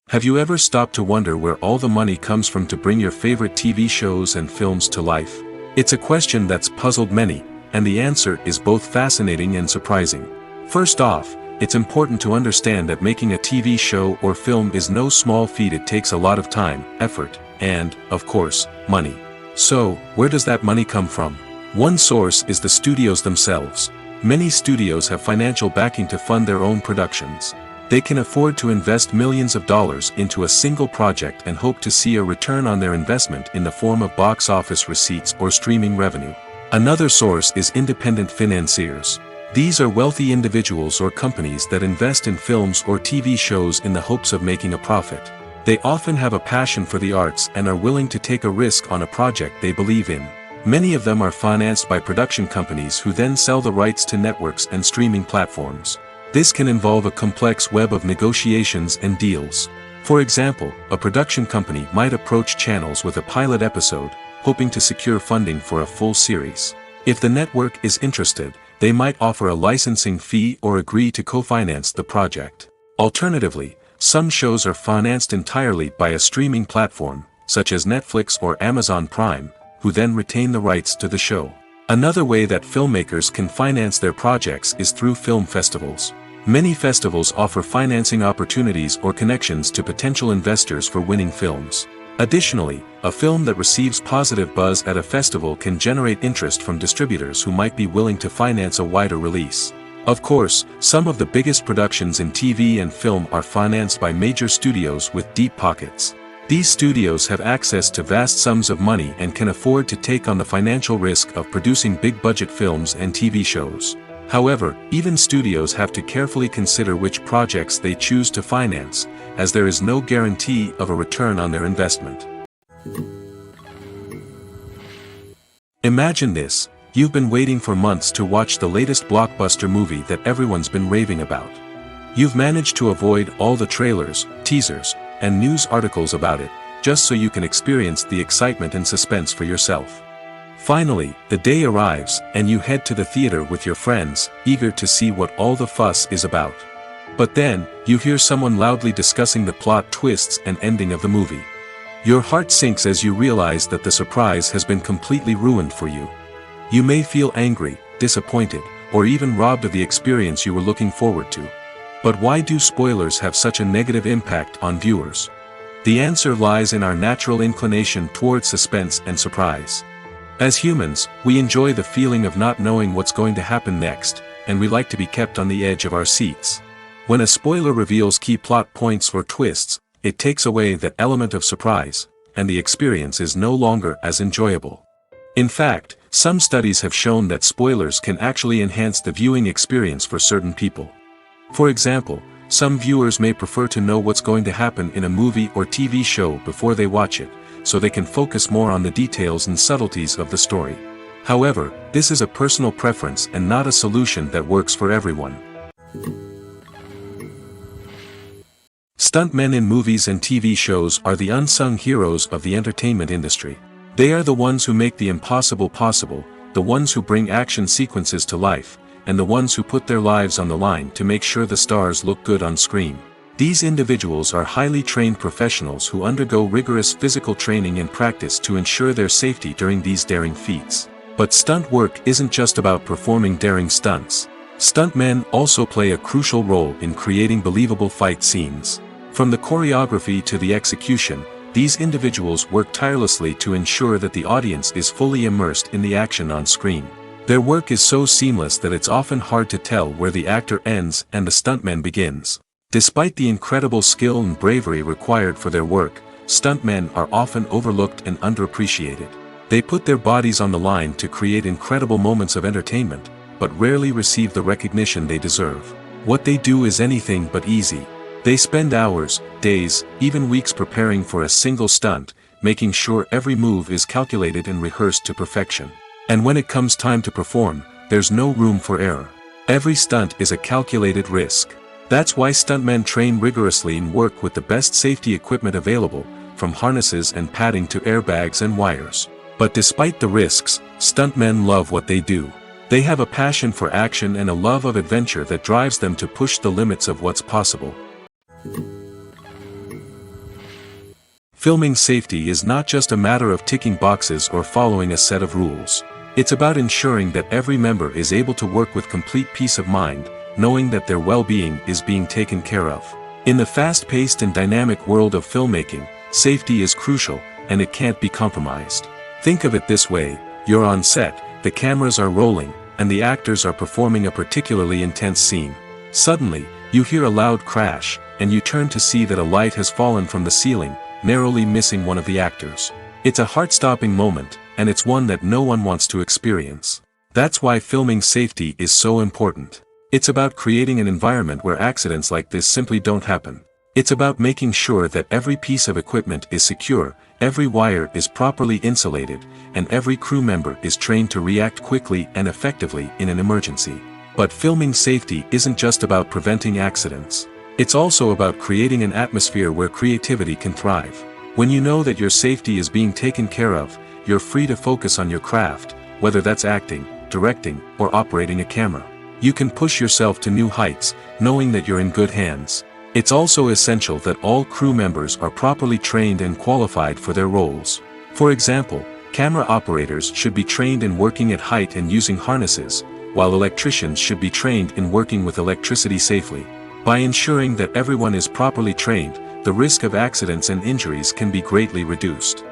S1: Have you ever stopped to wonder where all the money comes from to bring your favorite TV shows and films to life? It's a question that's puzzled many, and the answer is both fascinating and surprising. First off, it's important to understand that making a TV show or film is no small feat. It takes a lot of time, effort, and, of course, money. So, where does that money come from? One source is the studios themselves. Many studios have financial backing to fund their own productions. They can afford to invest millions of dollars into a single project and hope to see a return on their investment in the form of box office receipts or streaming revenue. Another source is independent financiers. These are wealthy individuals or companies that invest in films or TV shows in the hopes of making a profit. They often have a passion for the arts and are willing to take a risk on a project they believe in. Many of them are financed by production companies who then sell the rights to networks and streaming platforms. This can involve a complex web of negotiations and deals. For example, a production company might approach channels with a pilot episode, hoping to secure funding for a full series. If the network is interested, they might offer a licensing fee or agree to co-finance the project. Alternatively, some shows are financed entirely by a streaming platform, such as Netflix or Amazon Prime, who then retain the rights to the show. Another way that filmmakers can finance their projects is through film festivals. Many festivals offer financing opportunities or connections to potential investors for winning films. Additionally, a film that receives positive buzz at a festival can generate interest from distributors who might be willing to finance a wider release. Of course, some of the biggest productions in TV and film are financed by major studios with deep pockets. These studios have access to vast sums of money and can afford to take on the financial risk of producing big-budget films and TV shows. However, even studios have to carefully consider which projects they choose to finance, as there is no guarantee of a return on their investment. Imagine this: you've been waiting for months to watch the latest blockbuster movie that everyone's been raving about. You've managed to avoid all the trailers, teasers, and news articles about it, just so you can experience the excitement and suspense for yourself. Finally, the day arrives, and you head to the theater with your friends, eager to see what all the fuss is about. But then, you hear someone loudly discussing the plot twists and ending of the movie. Your heart sinks as you realize that the surprise has been completely ruined for you. You may feel angry, disappointed, or even robbed of the experience you were looking forward to. But why do spoilers have such a negative impact on viewers? The answer lies in our natural inclination toward suspense and surprise. As humans, we enjoy the feeling of not knowing what's going to happen next, and we like to be kept on the edge of our seats. When a spoiler reveals key plot points or twists, it takes away that element of surprise, and the experience is no longer as enjoyable. In fact, some studies have shown that spoilers can actually enhance the viewing experience for certain people. For example, some viewers may prefer to know what's going to happen in a movie or TV show before they watch it, so they can focus more on the details and subtleties of the story. However, this is a personal preference and not a solution that works for everyone. Stuntmen in movies and TV shows are the unsung heroes of the entertainment industry. They are the ones who make the impossible possible, the ones who bring action sequences to life, and the ones who put their lives on the line to make sure the stars look good on screen. These individuals are highly trained professionals who undergo rigorous physical training and practice to ensure their safety during these daring feats. But stunt work isn't just about performing daring stunts. Stuntmen also play a crucial role in creating believable fight scenes. From the choreography to the execution, these individuals work tirelessly to ensure that the audience is fully immersed in the action on screen. Their work is so seamless that it's often hard to tell where the actor ends and the stuntman begins. Despite the incredible skill and bravery required for their work, stuntmen are often overlooked and underappreciated. They put their bodies on the line to create incredible moments of entertainment, but rarely receive the recognition they deserve. What they do is anything but easy. They spend hours, days, even weeks preparing for a single stunt, making sure every move is calculated and rehearsed to perfection. And when it comes time to perform, there's no room for error. Every stunt is a calculated risk. That's why stuntmen train rigorously and work with the best safety equipment available, from harnesses and padding to airbags and wires. But despite the risks, stuntmen love what they do. They have a passion for action and a love of adventure that drives them to push the limits of what's possible. Filming safety is not just a matter of ticking boxes or following a set of rules. It's about ensuring that every member is able to work with complete peace of mind, knowing that their well-being is being taken care of. In the fast-paced and dynamic world of filmmaking, safety is crucial, and it can't be compromised. Think of it this way: you're on set, the cameras are rolling, and the actors are performing a particularly intense scene. Suddenly, you hear a loud crash, and you turn to see that a light has fallen from the ceiling, narrowly missing one of the actors. It's a heart-stopping moment, and it's one that no one wants to experience. That's why filming safety is so important. It's about creating an environment where accidents like this simply don't happen. It's about making sure that every piece of equipment is secure, every wire is properly insulated, and every crew member is trained to react quickly and effectively in an emergency. But filming safety isn't just about preventing accidents. It's also about creating an atmosphere where creativity can thrive. When you know that your safety is being taken care of, you're free to focus on your craft, whether that's acting, directing, or operating a camera. You can push yourself to new heights, knowing that you're in good hands. It's also essential that all crew members are properly trained and qualified for their roles. For example, camera operators should be trained in working at height and using harnesses, while electricians should be trained in working with electricity safely. By ensuring that everyone is properly trained, the risk of accidents and injuries can be greatly reduced.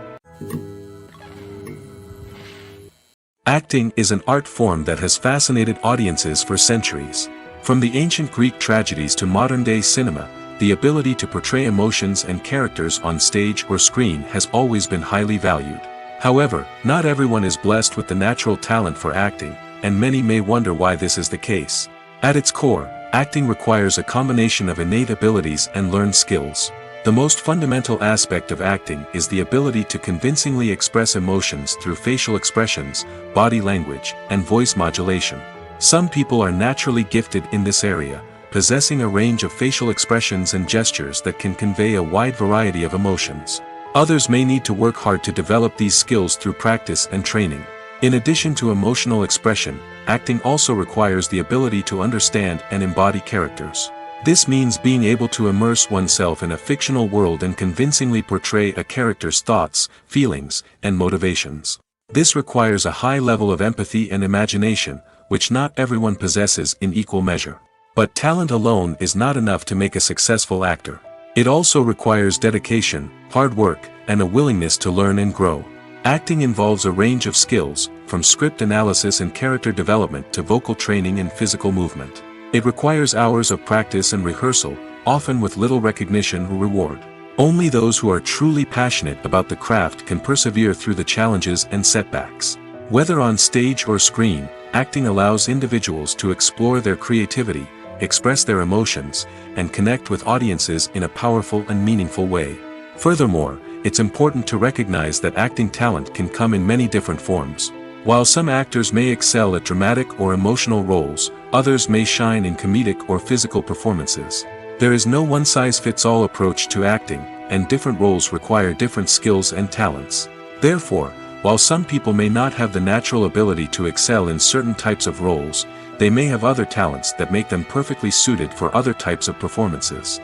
S1: Acting is an art form that has fascinated audiences for centuries. From the ancient Greek tragedies to modern-day cinema, the ability to portray emotions and characters on stage or screen has always been highly valued. However, not everyone is blessed with the natural talent for acting, and many may wonder why this is the case. At its core, acting requires a combination of innate abilities and learned skills. The most fundamental aspect of acting is the ability to convincingly express emotions through facial expressions, body language, and voice modulation. Some people are naturally gifted in this area, possessing a range of facial expressions and gestures that can convey a wide variety of emotions. Others may need to work hard to develop these skills through practice and training. In addition to emotional expression, acting also requires the ability to understand and embody characters. This means being able to immerse oneself in a fictional world and convincingly portray a character's thoughts, feelings, and motivations. This requires a high level of empathy and imagination, which not everyone possesses in equal measure. But talent alone is not enough to make a successful actor. It also requires dedication, hard work, and a willingness to learn and grow. Acting involves a range of skills, from script analysis and character development to vocal training and physical movement. It requires hours of practice and rehearsal, often with little recognition or reward. Only those who are truly passionate about the craft can persevere through the challenges and setbacks. Whether on stage or screen, acting allows individuals to explore their creativity, express their emotions, and connect with audiences in a powerful and meaningful way. Furthermore, it's important to recognize that acting talent can come in many different forms. While some actors may excel at dramatic or emotional roles, others may shine in comedic or physical performances. There is no one-size-fits-all approach to acting, and different roles require different skills and talents. Therefore, while some people may not have the natural ability to excel in certain types of roles, they may have other talents that make them perfectly suited for other types of performances.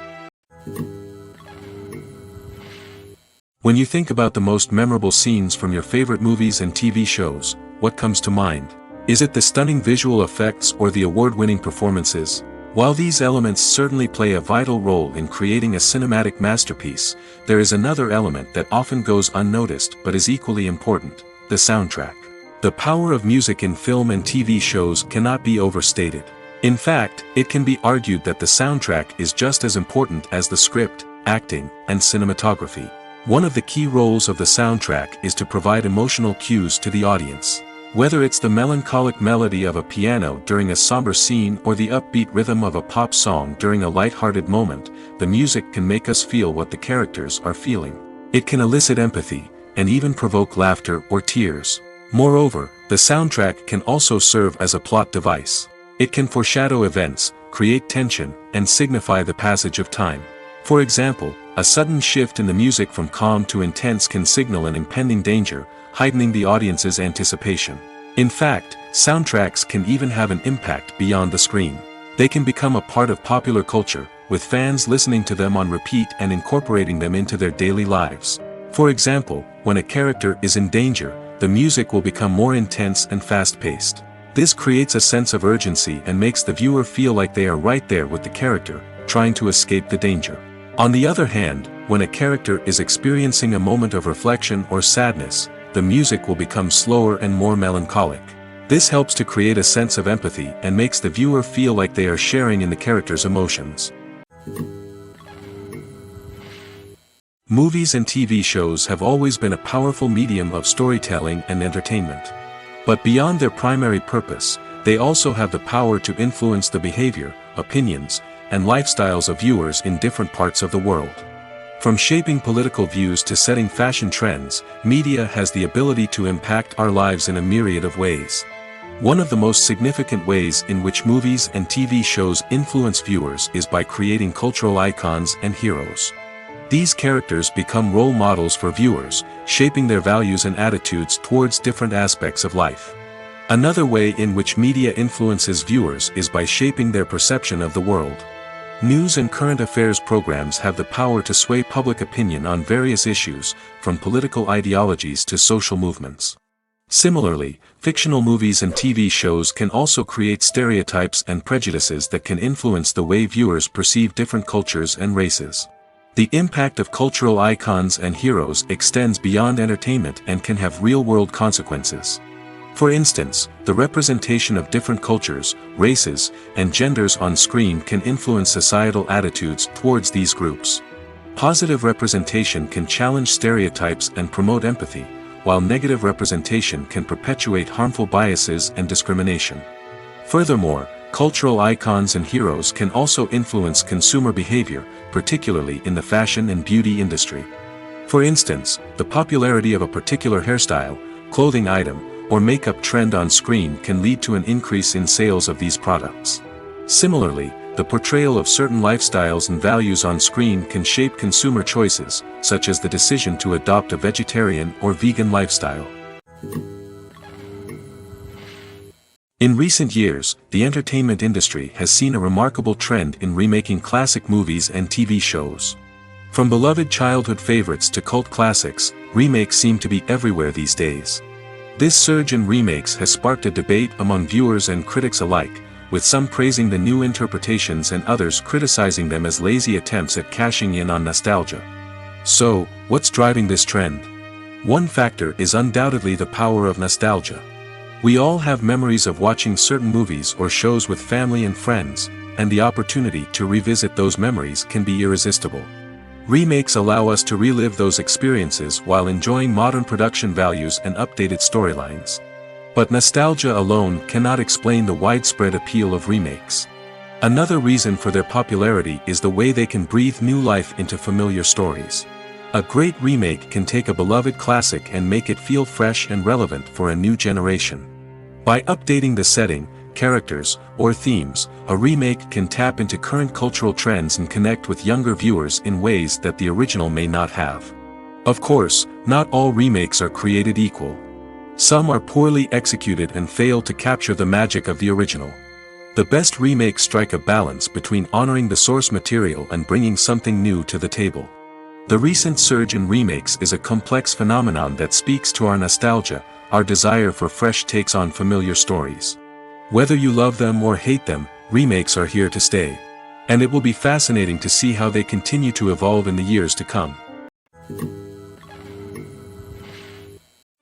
S1: When you think about the most memorable scenes from your favorite movies and TV shows, what comes to mind? Is it the stunning visual effects or the award-winning performances? While these elements certainly play a vital role in creating a cinematic masterpiece, there is another element that often goes unnoticed but is equally important: the soundtrack. The power of music in film and TV shows cannot be overstated. In fact, it can be argued that the soundtrack is just as important as the script, acting, and cinematography. One of the key roles of the soundtrack is to provide emotional cues to the audience. Whether it's the melancholic melody of a piano during a somber scene or the upbeat rhythm of a pop song during a light-hearted moment, the music can make us feel what the characters are feeling. It can elicit empathy, and even provoke laughter or tears. Moreover, the soundtrack can also serve as a plot device. It can foreshadow events, create tension, and signify the passage of time. For example, a sudden shift in the music from calm to intense can signal an impending danger, heightening the audience's anticipation. In fact, soundtracks can even have an impact beyond the screen. They can become a part of popular culture, with fans listening to them on repeat and incorporating them into their daily lives. For example, when a character is in danger, the music will become more intense and fast-paced. This creates a sense of urgency and makes the viewer feel like they are right there with the character, trying to escape the danger. On the other hand, when a character is experiencing a moment of reflection or sadness, the music will become slower and more melancholic. This helps to create a sense of empathy and makes the viewer feel like they are sharing in the character's emotions. Movies and TV shows have always been a powerful medium of storytelling and entertainment. But beyond their primary purpose, they also have the power to influence the behavior, opinions, and lifestyles of viewers in different parts of the world. From shaping political views to setting fashion trends, media has the ability to impact our lives in a myriad of ways. One of the most significant ways in which movies and TV shows influence viewers is by creating cultural icons and heroes. These characters become role models for viewers, shaping their values and attitudes towards different aspects of life. Another way in which media influences viewers is by shaping their perception of the world. News and current affairs programs have the power to sway public opinion on various issues, from political ideologies to social movements. Similarly, fictional movies and TV shows can also create stereotypes and prejudices that can influence the way viewers perceive different cultures and races. The impact of cultural icons and heroes extends beyond entertainment and can have real-world consequences. For instance, the representation of different cultures, races, and genders on screen can influence societal attitudes towards these groups. Positive representation can challenge stereotypes and promote empathy, while negative representation can perpetuate harmful biases and discrimination. Furthermore, cultural icons and heroes can also influence consumer behavior, particularly in the fashion and beauty industry. For instance, the popularity of a particular hairstyle, clothing item, or makeup trend on screen can lead to an increase in sales of these products. Similarly, the portrayal of certain lifestyles and values on screen can shape consumer choices, such as the decision to adopt a vegetarian or vegan lifestyle. In recent years, the entertainment industry has seen a remarkable trend in remaking classic movies and TV shows. From beloved childhood favorites to cult classics, remakes seem to be everywhere these days. This surge in remakes has sparked a debate among viewers and critics alike, with some praising the new interpretations and others criticizing them as lazy attempts at cashing in on nostalgia. So, what's driving this trend? One factor is undoubtedly the power of nostalgia. We all have memories of watching certain movies or shows with family and friends, and the opportunity to revisit those memories can be irresistible. Remakes allow us to relive those experiences while enjoying modern production values and updated storylines. But nostalgia alone cannot explain the widespread appeal of remakes. Another reason for their popularity is the way they can breathe new life into familiar stories. A great remake can take a beloved classic and make it feel fresh and relevant for a new generation. By updating the setting, characters, or themes, a remake can tap into current cultural trends and connect with younger viewers in ways that the original may not have. Of course, not all remakes are created equal. Some are poorly executed and fail to capture the magic of the original. The best remakes strike a balance between honoring the source material and bringing something new to the table. The recent surge in remakes is a complex phenomenon that speaks to our nostalgia, our desire for fresh takes on familiar stories. Whether you love them or hate them, remakes are here to stay. And it will be fascinating to see how they continue to evolve in the years to come.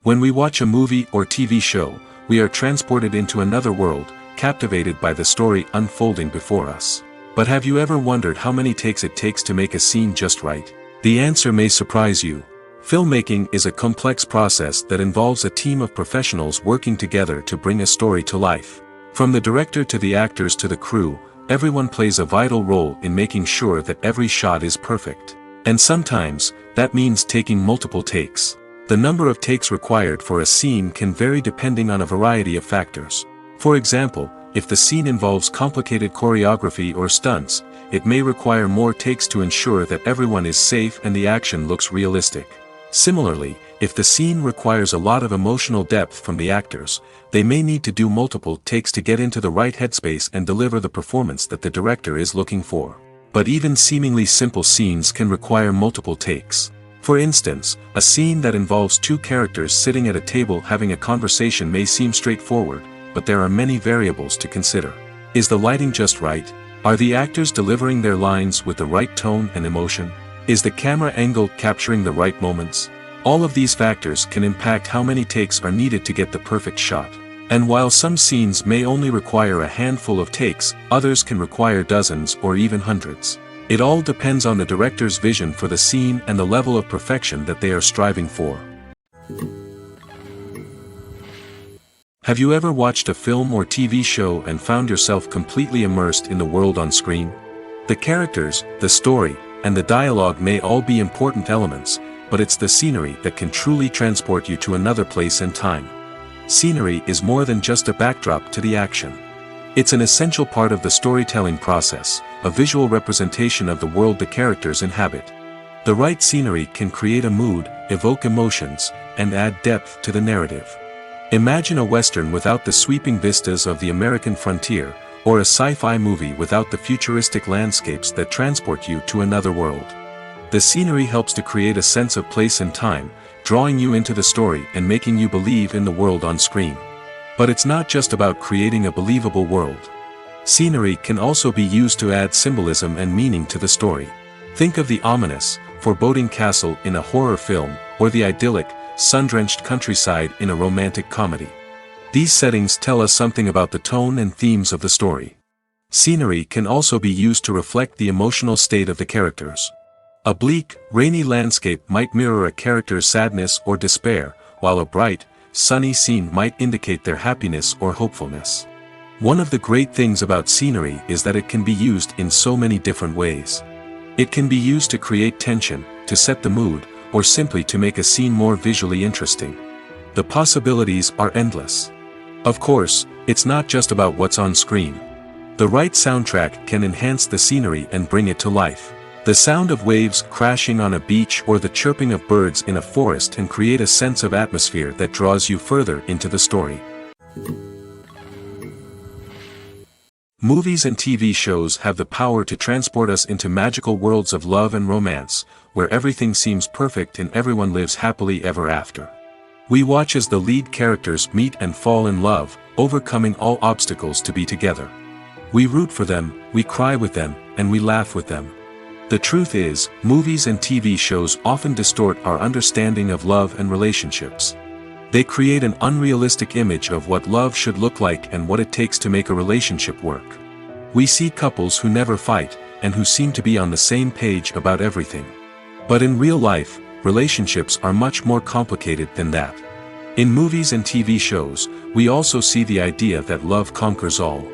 S1: When we watch a movie or TV show, we are transported into another world, captivated by the story unfolding before us. But have you ever wondered how many takes it takes to make a scene just right? The answer may surprise you. Filmmaking is a complex process that involves a team of professionals working together to bring a story to life. From the director to the actors to the crew, everyone plays a vital role in making sure that every shot is perfect. And sometimes, that means taking multiple takes. The number of takes required for a scene can vary depending on a variety of factors. For example, if the scene involves complicated choreography or stunts, it may require more takes to ensure that everyone is safe and the action looks realistic. Similarly, if the scene requires a lot of emotional depth from the actors, they may need to do multiple takes to get into the right headspace and deliver the performance that the director is looking for. But even seemingly simple scenes can require multiple takes. For instance, a scene that involves two characters sitting at a table having a conversation may seem straightforward, but there are many variables to consider. Is the lighting just right? Are the actors delivering their lines with the right tone and emotion? Is the camera angle capturing the right moments? All of these factors can impact how many takes are needed to get the perfect shot. And while some scenes may only require a handful of takes, others can require dozens or even hundreds. It all depends on the director's vision for the scene and the level of perfection that they are striving for. Have you ever watched a film or TV show and found yourself completely immersed in the world on screen? The characters, the story, and the dialogue may all be important elements, but it's the scenery that can truly transport you to another place and time. Scenery is more than just a backdrop to the action. It's an essential part of the storytelling process, a visual representation of the world the characters inhabit. The right scenery can create a mood, evoke emotions, and add depth to the narrative. Imagine a western without the sweeping vistas of the American frontier, or a sci-fi movie without the futuristic landscapes that transport you to another world. The scenery helps to create a sense of place and time, drawing you into the story and making you believe in the world on screen. But it's not just about creating a believable world. Scenery can also be used to add symbolism and meaning to the story. Think of the ominous, foreboding castle in a horror film, or the idyllic, sun-drenched countryside in a romantic comedy. These settings tell us something about the tone and themes of the story. Scenery can also be used to reflect the emotional state of the characters. A bleak, rainy landscape might mirror a character's sadness or despair, while a bright, sunny scene might indicate their happiness or hopefulness. One of the great things about scenery is that it can be used in so many different ways. It can be used to create tension, to set the mood, or simply to make a scene more visually interesting. The possibilities are endless. Of course, it's not just about what's on screen. The right soundtrack can enhance the scenery and bring it to life. The sound of waves crashing on a beach or the chirping of birds in a forest can create a sense of atmosphere that draws you further into the story. Movies and TV shows have the power to transport us into magical worlds of love and romance, where everything seems perfect and everyone lives happily ever after. We watch as the lead characters meet and fall in love, overcoming all obstacles to be together. We root for them, we cry with them, and we laugh with them. The truth is, movies and TV shows often distort our understanding of love and relationships. They create an unrealistic image of what love should look like and what it takes to make a relationship work. We see couples who never fight, and who seem to be on the same page about everything. But in real life, relationships are much more complicated than that. In movies and TV shows, we also see the idea that love conquers all.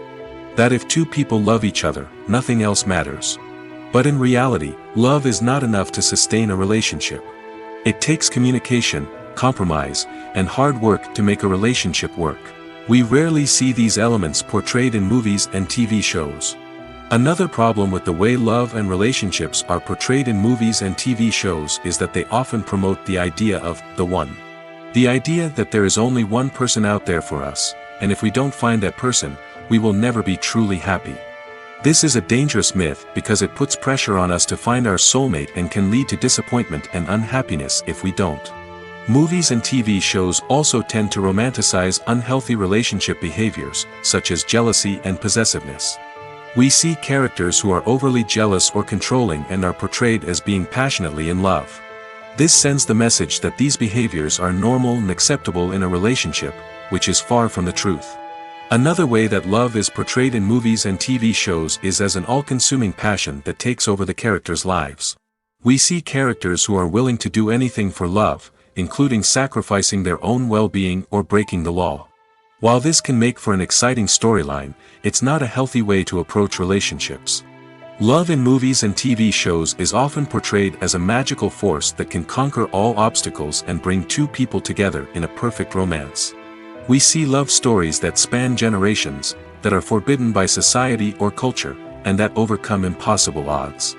S1: That if two people love each other, nothing else matters. But in reality, love is not enough to sustain a relationship. It takes communication, compromise, and hard work to make a relationship work. We rarely see these elements portrayed in movies and TV shows. Another problem with the way love and relationships are portrayed in movies and TV shows is that they often promote the idea of the one. The idea that there is only one person out there for us, and if we don't find that person, we will never be truly happy. This is a dangerous myth because it puts pressure on us to find our soulmate and can lead to disappointment and unhappiness if we don't. Movies and TV shows also tend to romanticize unhealthy relationship behaviors, such as jealousy and possessiveness. We see characters who are overly jealous or controlling and are portrayed as being passionately in love. This sends the message that these behaviors are normal and acceptable in a relationship, which is far from the truth. Another way that love is portrayed in movies and TV shows is as an all-consuming passion that takes over the characters' lives. We see characters who are willing to do anything for love, including sacrificing their own well-being or breaking the law. While this can make for an exciting storyline, it's not a healthy way to approach relationships. Love in movies and TV shows is often portrayed as a magical force that can conquer all obstacles and bring two people together in a perfect romance. We see love stories that span generations, that are forbidden by society or culture, and that overcome impossible odds.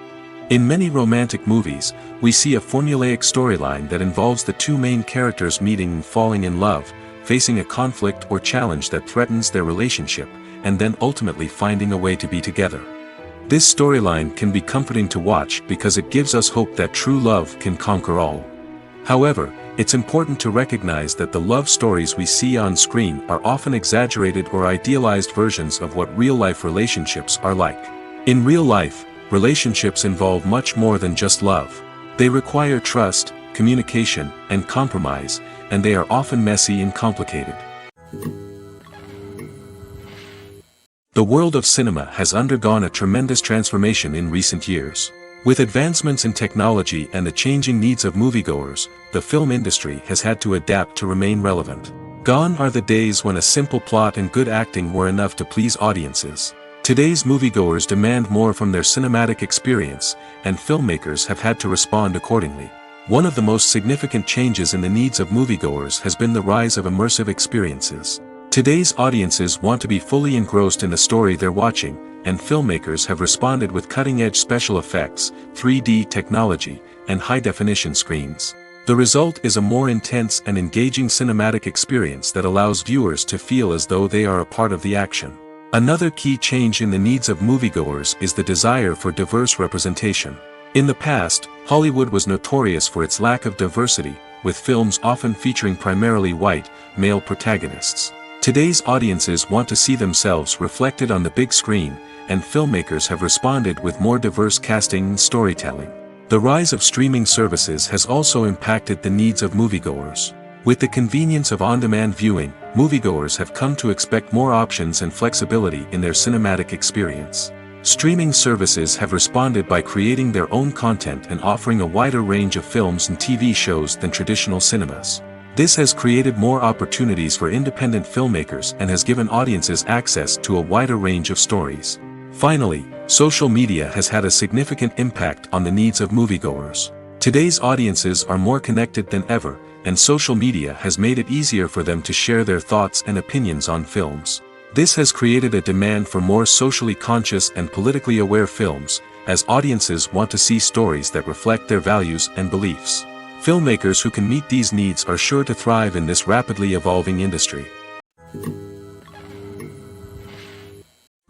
S1: In many romantic movies, we see a formulaic storyline that involves the two main characters meeting and falling in love, facing a conflict or challenge that threatens their relationship, and then ultimately finding a way to be together. This storyline can be comforting to watch because it gives us hope that true love can conquer all. However, it's important to recognize that the love stories we see on screen are often exaggerated or idealized versions of what real-life relationships are like. In real life, relationships involve much more than just love. They require trust, communication, and compromise, and they are often messy and complicated. The world of cinema has undergone a tremendous transformation in recent years. With advancements in technology and the changing needs of moviegoers, the film industry has had to adapt to remain relevant. Gone are the days when a simple plot and good acting were enough to please audiences. Today's moviegoers demand more from their cinematic experience, and filmmakers have had to respond accordingly. One of the most significant changes in the needs of moviegoers has been the rise of immersive experiences. Today's audiences want to be fully engrossed in the story they're watching, and filmmakers have responded with cutting-edge special effects, 3D technology, and high-definition screens. The result is a more intense and engaging cinematic experience that allows viewers to feel as though they are a part of the action. Another key change in the needs of moviegoers is the desire for diverse representation. In the past, Hollywood was notorious for its lack of diversity, with films often featuring primarily white, male protagonists. Today's audiences want to see themselves reflected on the big screen, and filmmakers have responded with more diverse casting and storytelling. The rise of streaming services has also impacted the needs of moviegoers. With the convenience of on-demand viewing, moviegoers have come to expect more options and flexibility in their cinematic experience. Streaming services have responded by creating their own content and offering a wider range of films and TV shows than traditional cinemas. This has created more opportunities for independent filmmakers and has given audiences access to a wider range of stories. Finally, social media has had a significant impact on the needs of moviegoers. Today's audiences are more connected than ever, and social media has made it easier for them to share their thoughts and opinions on films. This has created a demand for more socially conscious and politically aware films, as audiences want to see stories that reflect their values and beliefs. Filmmakers who can meet these needs are sure to thrive in this rapidly evolving industry.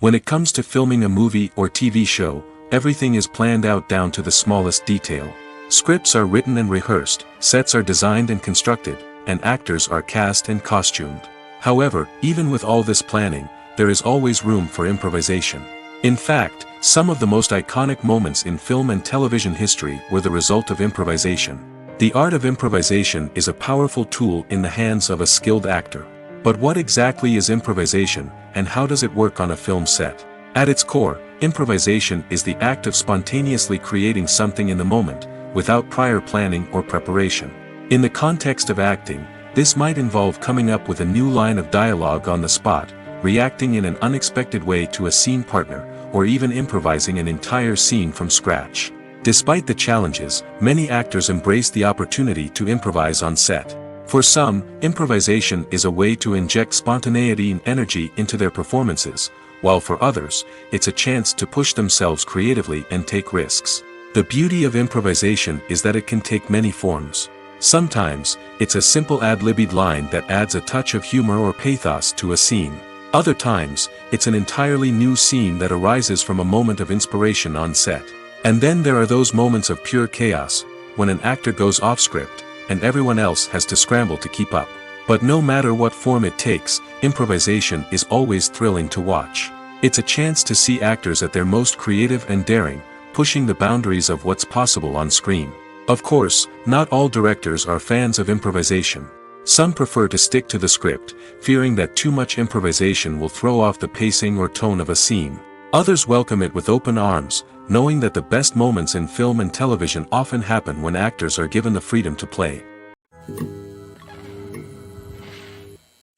S1: When it comes to filming a movie or TV show, everything is planned out down to the smallest detail. Scripts are written and rehearsed, sets are designed and constructed, and actors are cast and costumed. However, even with all this planning, there is always room for improvisation. In fact, some of the most iconic moments in film and television history were the result of improvisation. The art of improvisation is a powerful tool in the hands of a skilled actor. But what exactly is improvisation, and how does it work on a film set? At its core, improvisation is the act of spontaneously creating something in the moment, without prior planning or preparation. In the context of acting, this might involve coming up with a new line of dialogue on the spot, reacting in an unexpected way to a scene partner, or even improvising an entire scene from scratch. Despite the challenges, many actors embrace the opportunity to improvise on set. For some, improvisation is a way to inject spontaneity and energy into their performances, while for others, it's a chance to push themselves creatively and take risks. The beauty of improvisation is that it can take many forms. Sometimes, it's a simple ad-libbed line that adds a touch of humor or pathos to a scene. Other times, it's an entirely new scene that arises from a moment of inspiration on set. And then there are those moments of pure chaos, when an actor goes off script, and everyone else has to scramble to keep up. But no matter what form it takes, improvisation is always thrilling to watch. It's a chance to see actors at their most creative and daring, pushing the boundaries of what's possible on screen. Of course, not all directors are fans of improvisation. Some prefer to stick to the script, fearing that too much improvisation will throw off the pacing or tone of a scene. Others welcome it with open arms, knowing that the best moments in film and television often happen when actors are given the freedom to play.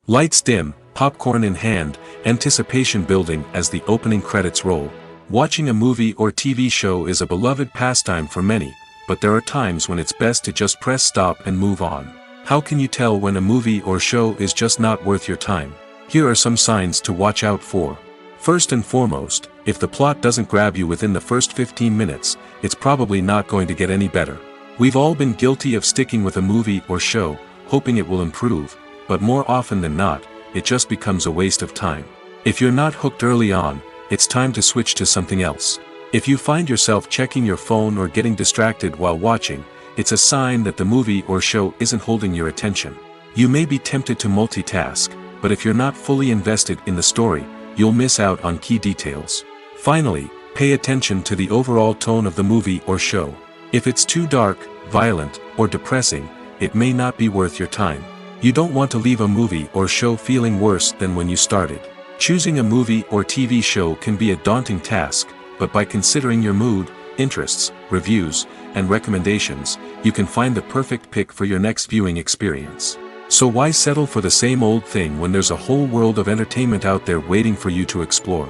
S1: Lights dim, popcorn in hand, anticipation building as the opening credits roll. Watching a movie or TV show is a beloved pastime for many, but there are times when it's best to just press stop and move on. How can you tell when a movie or show is just not worth your time? Here are some signs to watch out for. First and foremost, if the plot doesn't grab you within the first 15 minutes, it's probably not going to get any better. We've all been guilty of sticking with a movie or show, hoping it will improve, but more often than not, it just becomes a waste of time. If you're not hooked early on, it's time to switch to something else. If you find yourself checking your phone or getting distracted while watching, it's a sign that the movie or show isn't holding your attention. You may be tempted to multitask, but if you're not fully invested in the story, you'll miss out on key details. Finally, pay attention to the overall tone of the movie or show. If it's too dark, violent, or depressing, it may not be worth your time. You don't want to leave a movie or show feeling worse than when you started. Choosing a movie or TV show can be a daunting task, but by considering your mood, interests, reviews, and recommendations, you can find the perfect pick for your next viewing experience. So why settle for the same old thing when there's a whole world of entertainment out there waiting for you to explore?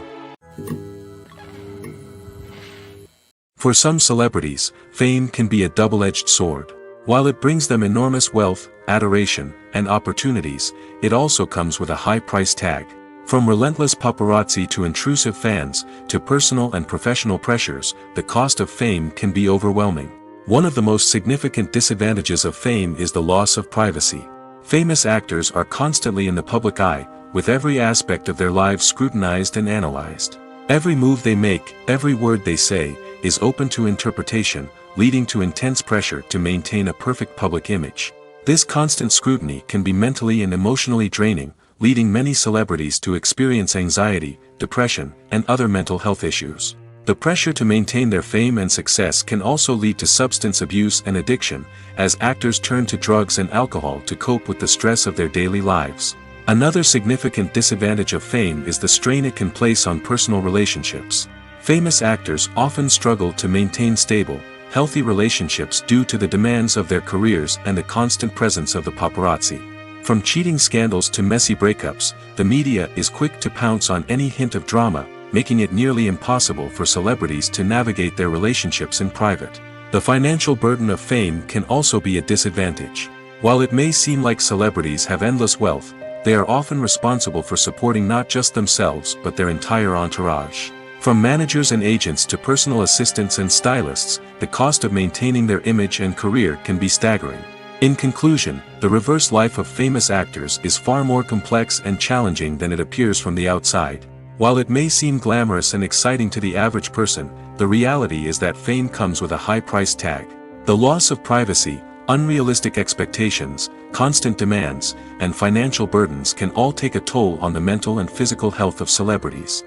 S1: For some celebrities, fame can be a double-edged sword. While it brings them enormous wealth, adoration, and opportunities, it also comes with a high price tag. From relentless paparazzi to intrusive fans, to personal and professional pressures, the cost of fame can be overwhelming. One of the most significant disadvantages of fame is the loss of privacy. Famous actors are constantly in the public eye, with every aspect of their lives scrutinized and analyzed. Every move they make, every word they say, is open to interpretation, leading to intense pressure to maintain a perfect public image. This constant scrutiny can be mentally and emotionally draining, leading many celebrities to experience anxiety, depression, and other mental health issues. The pressure to maintain their fame and success can also lead to substance abuse and addiction, as actors turn to drugs and alcohol to cope with the stress of their daily lives. Another significant disadvantage of fame is the strain it can place on personal relationships. Famous actors often struggle to maintain stable, healthy relationships due to the demands of their careers and the constant presence of the paparazzi. From cheating scandals to messy breakups, the media is quick to pounce on any hint of drama, making it nearly impossible for celebrities to navigate their relationships in private. The financial burden of fame can also be a disadvantage. While it may seem like celebrities have endless wealth, they are often responsible for supporting not just themselves but their entire entourage. From managers and agents to personal assistants and stylists, the cost of maintaining their image and career can be staggering. In conclusion, the reverse life of famous actors is far more complex and challenging than it appears from the outside. While it may seem glamorous and exciting to the average person, the reality is that fame comes with a high price tag. The loss of privacy, unrealistic expectations, constant demands, and financial burdens can all take a toll on the mental and physical health of celebrities.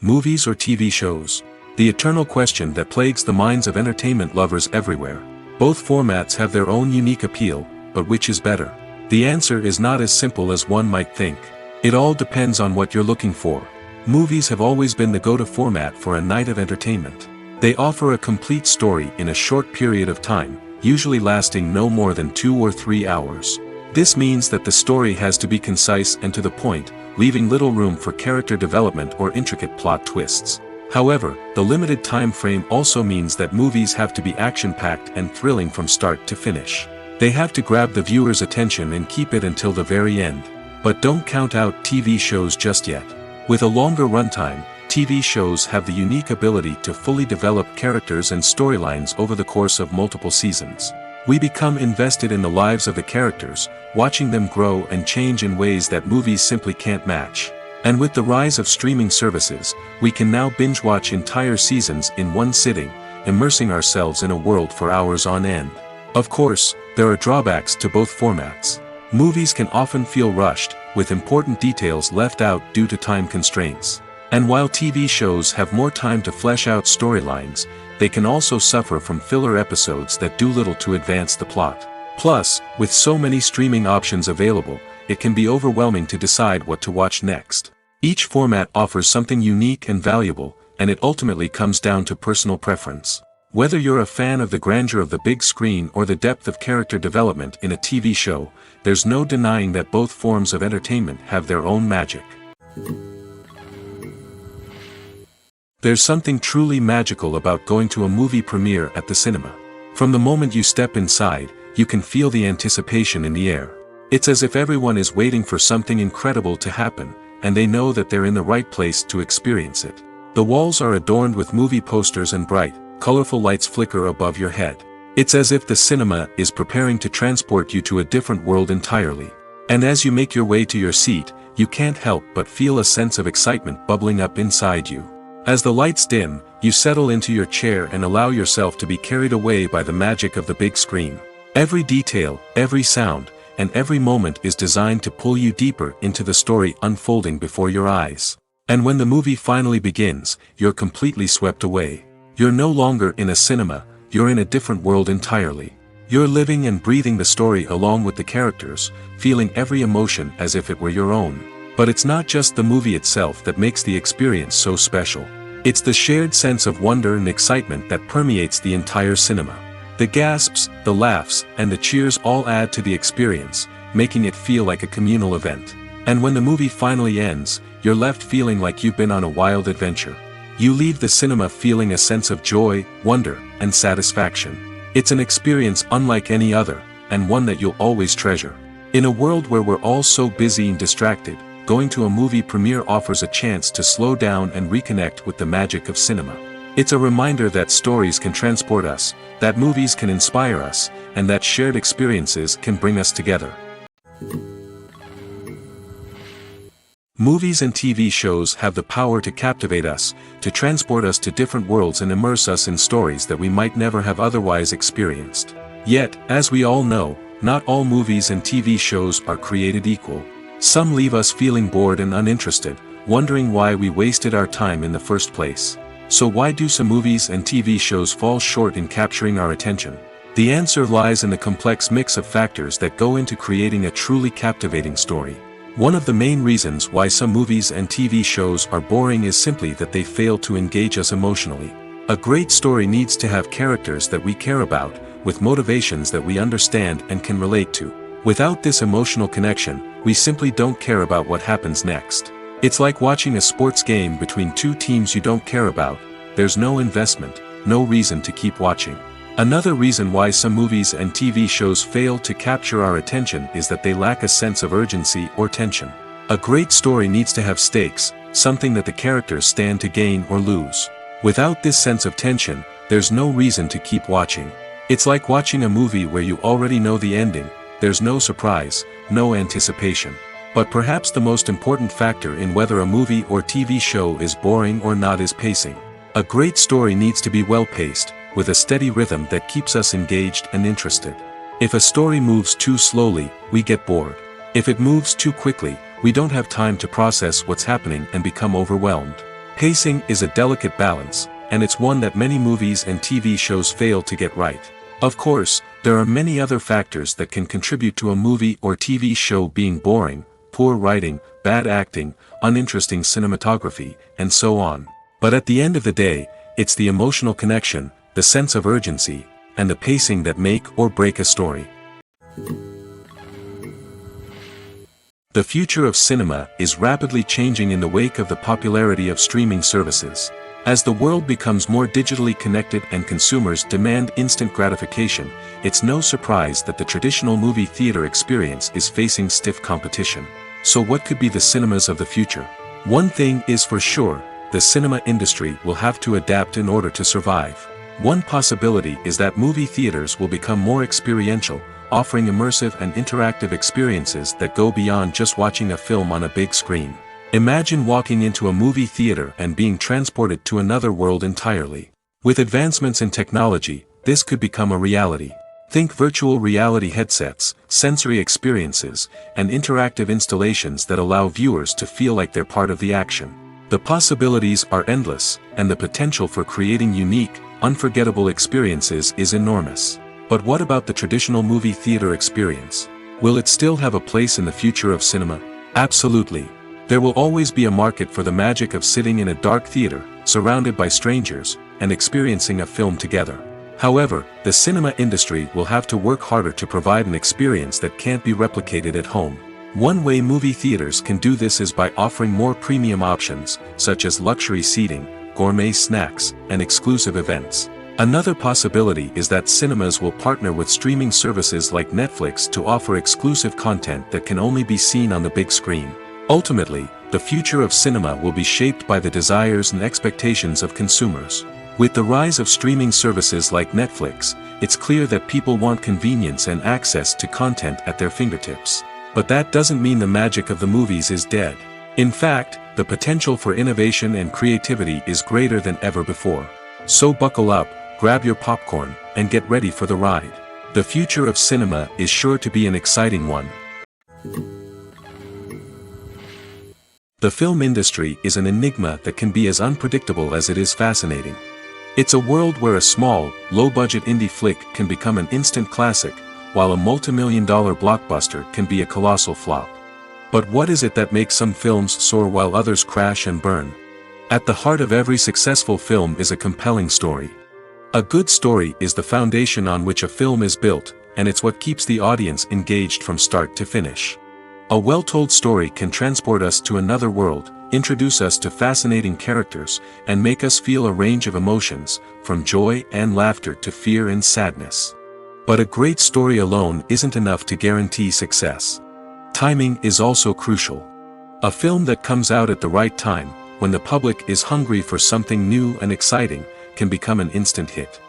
S1: Movies or TV shows? The eternal question that plagues the minds of entertainment lovers everywhere. Both formats have their own unique appeal, but which is better? The answer is not as simple as one might think. It all depends on what you're looking for. Movies have always been the go-to format for a night of entertainment. They offer a complete story in a short period of time, usually lasting no more than 2 or 3 hours. This means that the story has to be concise and to the point, leaving little room for character development or intricate plot twists. However, the limited time frame also means that movies have to be action-packed and thrilling from start to finish. They have to grab the viewer's attention and keep it until the very end. But don't count out TV shows just yet. With a longer runtime, TV shows have the unique ability to fully develop characters and storylines over the course of multiple seasons. We become invested in the lives of the characters, watching them grow and change in ways that movies simply can't match. And with the rise of streaming services, we can now binge-watch entire seasons in one sitting, immersing ourselves in a world for hours on end. Of course, there are drawbacks to both formats. Movies can often feel rushed, with important details left out due to time constraints. And while TV shows have more time to flesh out storylines, they can also suffer from filler episodes that do little to advance the plot. Plus, with so many streaming options available, it can be overwhelming to decide what to watch next. Each format offers something unique and valuable, and it ultimately comes down to personal preference. Whether you're a fan of the grandeur of the big screen or the depth of character development in a TV show, there's no denying that both forms of entertainment have their own magic. There's something truly magical about going to a movie premiere at the cinema. From the moment you step inside, you can feel the anticipation in the air. It's as if everyone is waiting for something incredible to happen, and they know that they're in the right place to experience it. The walls are adorned with movie posters and bright, colorful lights flicker above your head. It's as if the cinema is preparing to transport you to a different world entirely. And as you make your way to your seat, you can't help but feel a sense of excitement bubbling up inside you. As the lights dim, you settle into your chair and allow yourself to be carried away by the magic of the big screen. Every detail, every sound, and every moment is designed to pull you deeper into the story unfolding before your eyes. And when the movie finally begins, you're completely swept away. You're no longer in a cinema, you're in a different world entirely. You're living and breathing the story along with the characters, feeling every emotion as if it were your own. But it's not just the movie itself that makes the experience so special. It's the shared sense of wonder and excitement that permeates the entire cinema. The gasps, the laughs, and the cheers all add to the experience, making it feel like a communal event. And when the movie finally ends, you're left feeling like you've been on a wild adventure. You leave the cinema feeling a sense of joy, wonder, and satisfaction. It's an experience unlike any other, and one that you'll always treasure. In a world where we're all so busy and distracted, going to a movie premiere offers a chance to slow down and reconnect with the magic of cinema. It's a reminder that stories can transport us, that movies can inspire us, and that shared experiences can bring us together. Movies and TV shows have the power to captivate us, to transport us to different worlds and immerse us in stories that we might never have otherwise experienced. Yet, as we all know, not all movies and TV shows are created equal. Some leave us feeling bored and uninterested, wondering why we wasted our time in the first place. So why do some movies and TV shows fall short in capturing our attention? The answer lies in the complex mix of factors that go into creating a truly captivating story. One of the main reasons why some movies and TV shows are boring is simply that they fail to engage us emotionally. A great story needs to have characters that we care about, with motivations that we understand and can relate to. Without this emotional connection, we simply don't care about what happens next. It's like watching a sports game between two teams you don't care about. There's no investment, no reason to keep watching. Another reason why some movies and TV shows fail to capture our attention is that they lack a sense of urgency or tension. A great story needs to have stakes, something that the characters stand to gain or lose. Without this sense of tension, there's no reason to keep watching. It's like watching a movie where you already know the ending. There's no surprise, no anticipation. But perhaps the most important factor in whether a movie or TV show is boring or not is pacing. A great story needs to be well-paced, with a steady rhythm that keeps us engaged and interested. If a story moves too slowly, we get bored. If it moves too quickly, we don't have time to process what's happening and become overwhelmed. Pacing is a delicate balance, and it's one that many movies and TV shows fail to get right. Of course, there are many other factors that can contribute to a movie or TV show being boring: poor writing, bad acting, uninteresting cinematography, and so on. But at the end of the day, it's the emotional connection, the sense of urgency, and the pacing that make or break a story. The future of cinema is rapidly changing in the wake of the popularity of streaming services. As the world becomes more digitally connected and consumers demand instant gratification, it's no surprise that the traditional movie theater experience is facing stiff competition. So what could be the cinemas of the future? One thing is for sure, the cinema industry will have to adapt in order to survive. One possibility is that movie theaters will become more experiential, offering immersive and interactive experiences that go beyond just watching a film on a big screen. Imagine walking into a movie theater and being transported to another world entirely. With advancements in technology, this could become a reality. Think virtual reality headsets, sensory experiences, and interactive installations that allow viewers to feel like they're part of the action. The possibilities are endless, and the potential for creating unique, unforgettable experiences is enormous. But what about the traditional movie theater experience? Will it still have a place in the future of cinema? Absolutely. There will always be a market for the magic of sitting in a dark theater, surrounded by strangers, and experiencing a film together. However, the cinema industry will have to work harder to provide an experience that can't be replicated at home. One way movie theaters can do this is by offering more premium options, such as luxury seating, gourmet snacks, and exclusive events. Another possibility is that cinemas will partner with streaming services like Netflix to offer exclusive content that can only be seen on the big screen. Ultimately, the future of cinema will be shaped by the desires and expectations of consumers. With the rise of streaming services like Netflix, it's clear that people want convenience and access to content at their fingertips. But that doesn't mean the magic of the movies is dead. In fact, the potential for innovation and creativity is greater than ever before. So buckle up, grab your popcorn, and get ready for the ride. The future of cinema is sure to be an exciting one. The film industry is an enigma that can be as unpredictable as it is fascinating. It's a world where a small, low-budget indie flick can become an instant classic, while a multi-million-dollar blockbuster can be a colossal flop. But what is it that makes some films soar while others crash and burn? At the heart of every successful film is a compelling story. A good story is the foundation on which a film is built, and it's what keeps the audience engaged from start to finish. A well-told story can transport us to another world, introduce us to fascinating characters, and make us feel a range of emotions, from joy and laughter to fear and sadness. But a great story alone isn't enough to guarantee success. Timing is also crucial. A film that comes out at the right time, when the public is hungry for something new and exciting, can become an instant hit.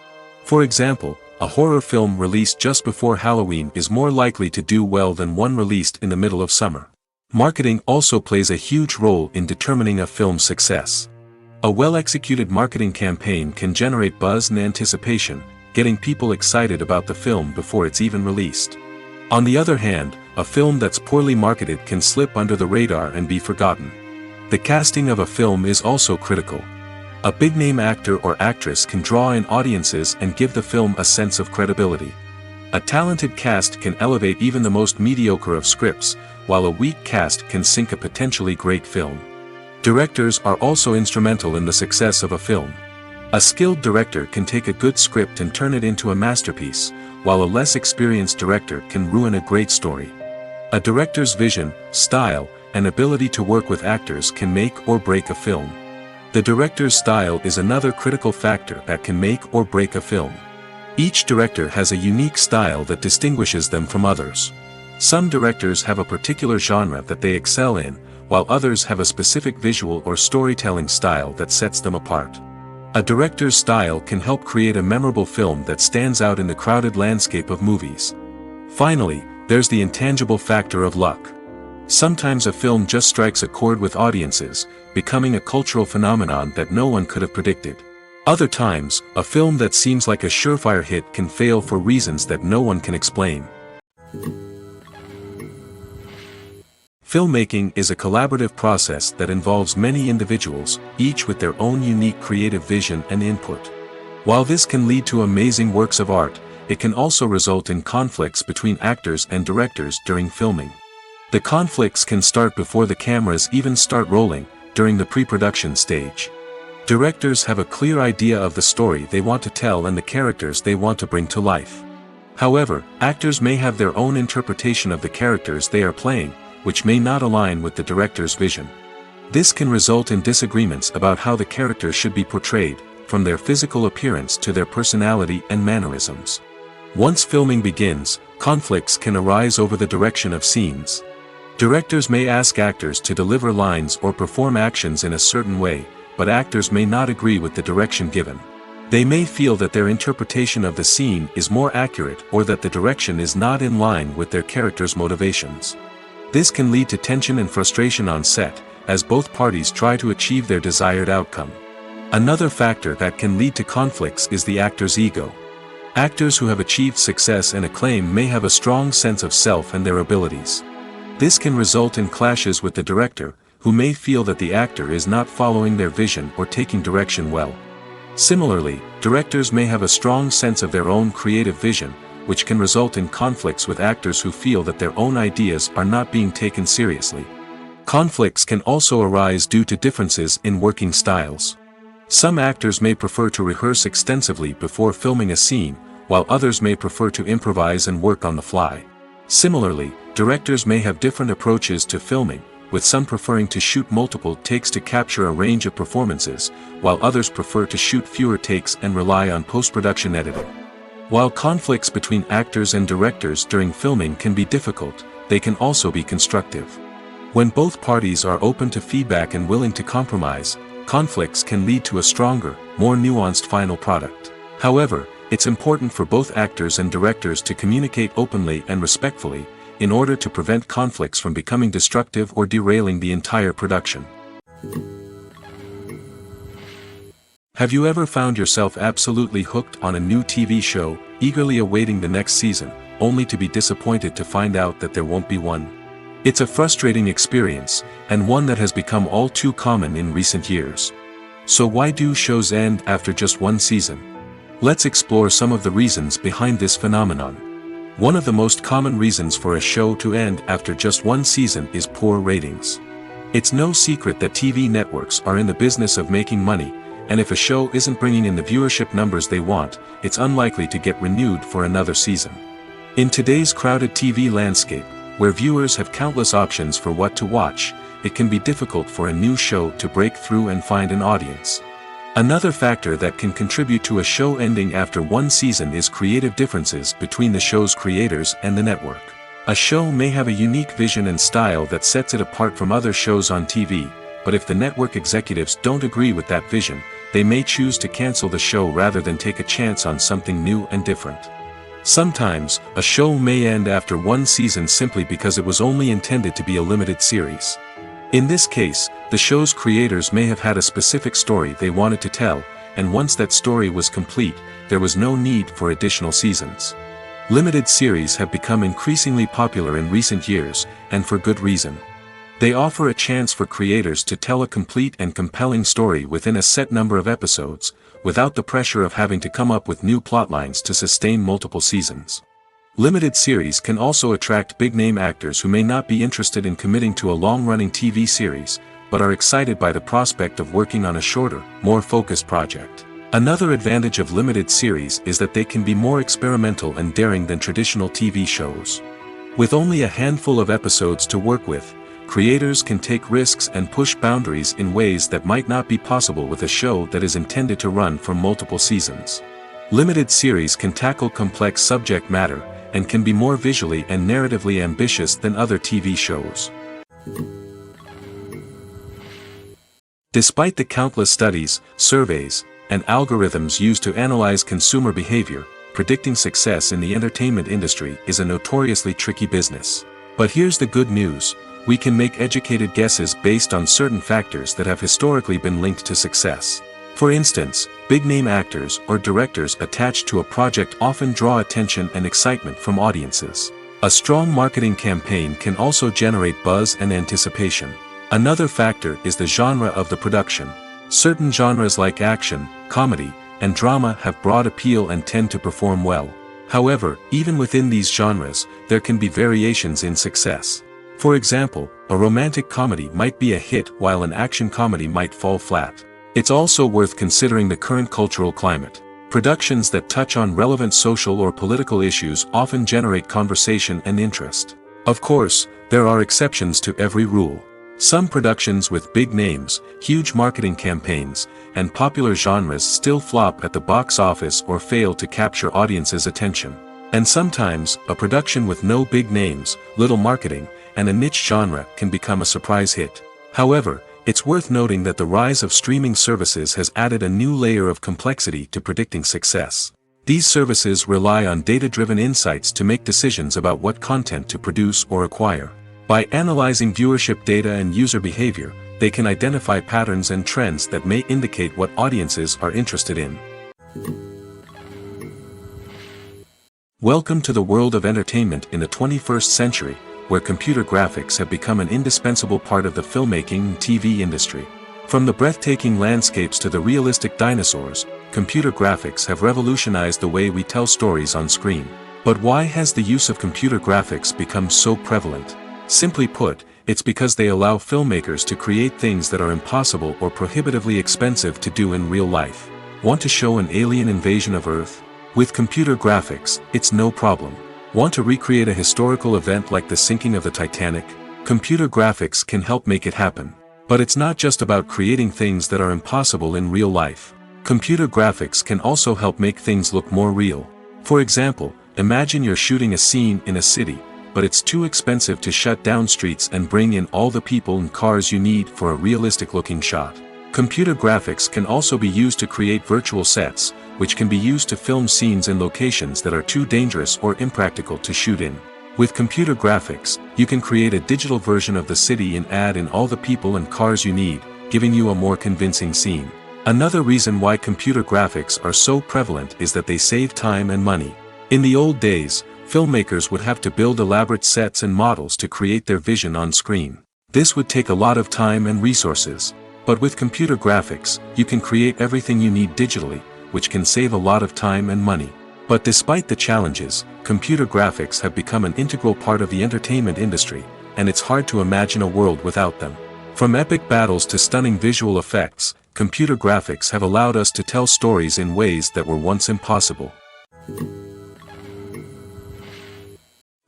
S1: For example, a horror film released just before Halloween is more likely to do well than one released in the middle of summer. Marketing also plays a huge role in determining a film's success. A well-executed marketing campaign can generate buzz and anticipation, getting people excited about the film before it's even released. On the other hand, a film that's poorly marketed can slip under the radar and be forgotten. The casting of a film is also critical. A big-name actor or actress can draw in audiences and give the film a sense of credibility. A talented cast can elevate even the most mediocre of scripts, while a weak cast can sink a potentially great film. Directors are also instrumental in the success of a film. A skilled director can take a good script and turn it into a masterpiece, while a less experienced director can ruin a great story. A director's vision, style, and ability to work with actors can make or break a film. The director's style is another critical factor that can make or break a film. Each director has a unique style that distinguishes them from others. Some directors have a particular genre that they excel in, while others have a specific visual or storytelling style that sets them apart. A director's style can help create a memorable film that stands out in the crowded landscape of movies. Finally, there's the intangible factor of luck. Sometimes a film just strikes a chord with audiences, becoming a cultural phenomenon that no one could have predicted. Other times, a film that seems like a surefire hit can fail for reasons that no one can explain. Filmmaking is a collaborative process that involves many individuals, each with their own unique creative vision and input. While this can lead to amazing works of art, it can also result in conflicts between actors and directors during filming. The conflicts can start before the cameras even start rolling, during the pre-production stage. Directors have a clear idea of the story they want to tell and the characters they want to bring to life. However, actors may have their own interpretation of the characters they are playing, which may not align with the director's vision. This can result in disagreements about how the characters should be portrayed, from their physical appearance to their personality and mannerisms. Once filming begins, conflicts can arise over the direction of scenes. Directors may ask actors to deliver lines or perform actions in a certain way, but actors may not agree with the direction given. They may feel that their interpretation of the scene is more accurate or that the direction is not in line with their character's motivations. This can lead to tension and frustration on set, as both parties try to achieve their desired outcome. Another factor that can lead to conflicts is the actor's ego. Actors who have achieved success and acclaim may have a strong sense of self and their abilities. This can result in clashes with the director, who may feel that the actor is not following their vision or taking direction well. Similarly, directors may have a strong sense of their own creative vision, which can result in conflicts with actors who feel that their own ideas are not being taken seriously. Conflicts can also arise due to differences in working styles. Some actors may prefer to rehearse extensively before filming a scene, while others may prefer to improvise and work on the fly. Similarly, directors may have different approaches to filming, with some preferring to shoot multiple takes to capture a range of performances, while others prefer to shoot fewer takes and rely on post-production editing. While conflicts between actors and directors during filming can be difficult, they can also be constructive. When both parties are open to feedback and willing to compromise, conflicts can lead to a stronger, more nuanced final product. However, it's important for both actors and directors to communicate openly and respectfully, in order to prevent conflicts from becoming destructive or derailing the entire production. Have you ever found yourself absolutely hooked on a new TV show, eagerly awaiting the next season, only to be disappointed to find out that there won't be one? It's a frustrating experience, and one that has become all too common in recent years. So why do shows end after just one season? Let's explore some of the reasons behind this phenomenon. One of the most common reasons for a show to end after just one season is poor ratings. It's no secret that TV networks are in the business of making money, and if a show isn't bringing in the viewership numbers they want, it's unlikely to get renewed for another season. In today's crowded TV landscape, where viewers have countless options for what to watch, it can be difficult for a new show to break through and find an audience. Another factor that can contribute to a show ending after one season is creative differences between the show's creators and the network. A show may have a unique vision and style that sets it apart from other shows on TV, but if the network executives don't agree with that vision, they may choose to cancel the show rather than take a chance on something new and different. Sometimes, a show may end after one season simply because it was only intended to be a limited series. In this case, the show's creators may have had a specific story they wanted to tell, and once that story was complete, there was no need for additional seasons. Limited series have become increasingly popular in recent years, and for good reason. They offer a chance for creators to tell a complete and compelling story within a set number of episodes, without the pressure of having to come up with new plotlines to sustain multiple seasons. Limited series can also attract big-name actors who may not be interested in committing to a long-running TV series, but are excited by the prospect of working on a shorter, more focused project. Another advantage of limited series is that they can be more experimental and daring than traditional TV shows. With only a handful of episodes to work with, creators can take risks and push boundaries in ways that might not be possible with a show that is intended to run for multiple seasons. Limited series can tackle complex subject matter, and can be more visually and narratively ambitious than other TV shows. Despite the countless studies, surveys, and algorithms used to analyze consumer behavior, predicting success in the entertainment industry is a notoriously tricky business. But here's the good news: we can make educated guesses based on certain factors that have historically been linked to success. For instance, big-name actors or directors attached to a project often draw attention and excitement from audiences. A strong marketing campaign can also generate buzz and anticipation. Another factor is the genre of the production. Certain genres like action, comedy, and drama have broad appeal and tend to perform well. However, even within these genres, there can be variations in success. For example, a romantic comedy might be a hit while an action comedy might fall flat. It's also worth considering the current cultural climate. Productions that touch on relevant social or political issues often generate conversation and interest. Of course, there are exceptions to every rule. Some productions with big names, huge marketing campaigns, and popular genres still flop at the box office or fail to capture audiences' attention. And sometimes, a production with no big names, little marketing, and a niche genre can become a surprise hit. However, it's worth noting that the rise of streaming services has added a new layer of complexity to predicting success. These services rely on data-driven insights to make decisions about what content to produce or acquire. By analyzing viewership data and user behavior, they can identify patterns and trends that may indicate what audiences are interested in. Welcome to the world of entertainment in the 21st century, where computer graphics have become an indispensable part of the filmmaking and TV industry. From the breathtaking landscapes to the realistic dinosaurs, computer graphics have revolutionized the way we tell stories on screen. But why has the use of computer graphics become so prevalent? Simply put, it's because they allow filmmakers to create things that are impossible or prohibitively expensive to do in real life. Want to show an alien invasion of Earth? With computer graphics, it's no problem. Want to recreate a historical event like the sinking of the Titanic? Computer graphics can help make it happen. But it's not just about creating things that are impossible in real life. Computer graphics can also help make things look more real. For example, imagine you're shooting a scene in a city, but it's too expensive to shut down streets and bring in all the people and cars you need for a realistic-looking shot. Computer graphics can also be used to create virtual sets, which can be used to film scenes in locations that are too dangerous or impractical to shoot in. With computer graphics, you can create a digital version of the city and add in all the people and cars you need, giving you a more convincing scene. Another reason why computer graphics are so prevalent is that they save time and money. In the old days, filmmakers would have to build elaborate sets and models to create their vision on screen. This would take a lot of time and resources. But with computer graphics, you can create everything you need digitally, which can save a lot of time and money. But despite the challenges, computer graphics have become an integral part of the entertainment industry, and it's hard to imagine a world without them. From epic battles to stunning visual effects, computer graphics have allowed us to tell stories in ways that were once impossible.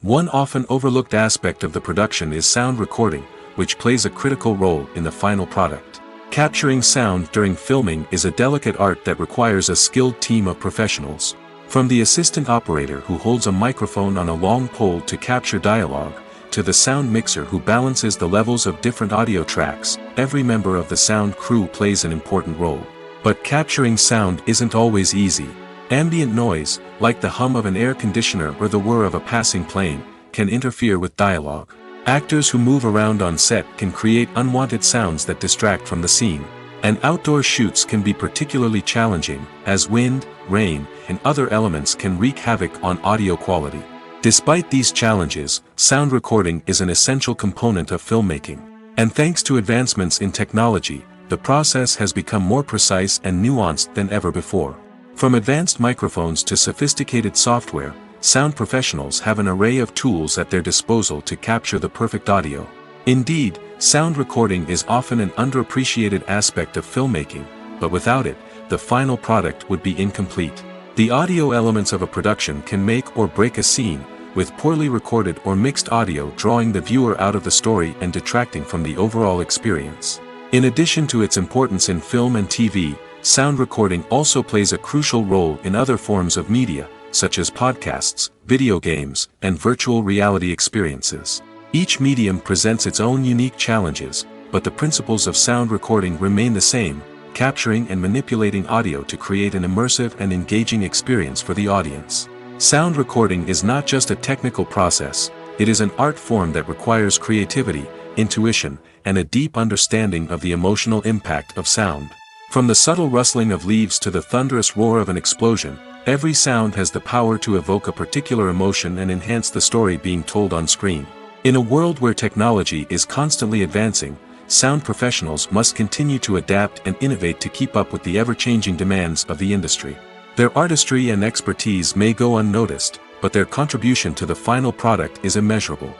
S1: One often overlooked aspect of the production is sound recording, which plays a critical role in the final product. Capturing sound during filming is a delicate art that requires a skilled team of professionals. From the assistant operator who holds a microphone on a long pole to capture dialogue, to the sound mixer who balances the levels of different audio tracks, every member of the sound crew plays an important role. But capturing sound isn't always easy. Ambient noise, like the hum of an air conditioner or the whir of a passing plane, can interfere with dialogue. Actors who move around on set can create unwanted sounds that distract from the scene. And outdoor shoots can be particularly challenging, as wind, rain, and other elements can wreak havoc on audio quality. Despite these challenges, sound recording is an essential component of filmmaking. And thanks to advancements in technology, the process has become more precise and nuanced than ever before. From advanced microphones to sophisticated software, sound professionals have an array of tools at their disposal to capture the perfect audio. Indeed, sound recording is often an underappreciated aspect of filmmaking, but without it, the final product would be incomplete. The audio elements of a production can make or break a scene, with poorly recorded or mixed audio drawing the viewer out of the story and detracting from the overall experience. In addition to its importance in film and TV, sound recording also plays a crucial role in other forms of media, such as podcasts, video games, and virtual reality experiences. Each medium presents its own unique challenges, but the principles of sound recording remain the same, capturing and manipulating audio to create an immersive and engaging experience for the audience. Sound recording is not just a technical process, it is an art form that requires creativity, intuition, and a deep understanding of the emotional impact of sound. From the subtle rustling of leaves to the thunderous roar of an explosion, every sound has the power to evoke a particular emotion and enhance the story being told on screen. In a world where technology is constantly advancing, sound professionals must continue to adapt and innovate to keep up with the ever-changing demands of the industry. Their artistry and expertise may go unnoticed, but their contribution to the final product is immeasurable.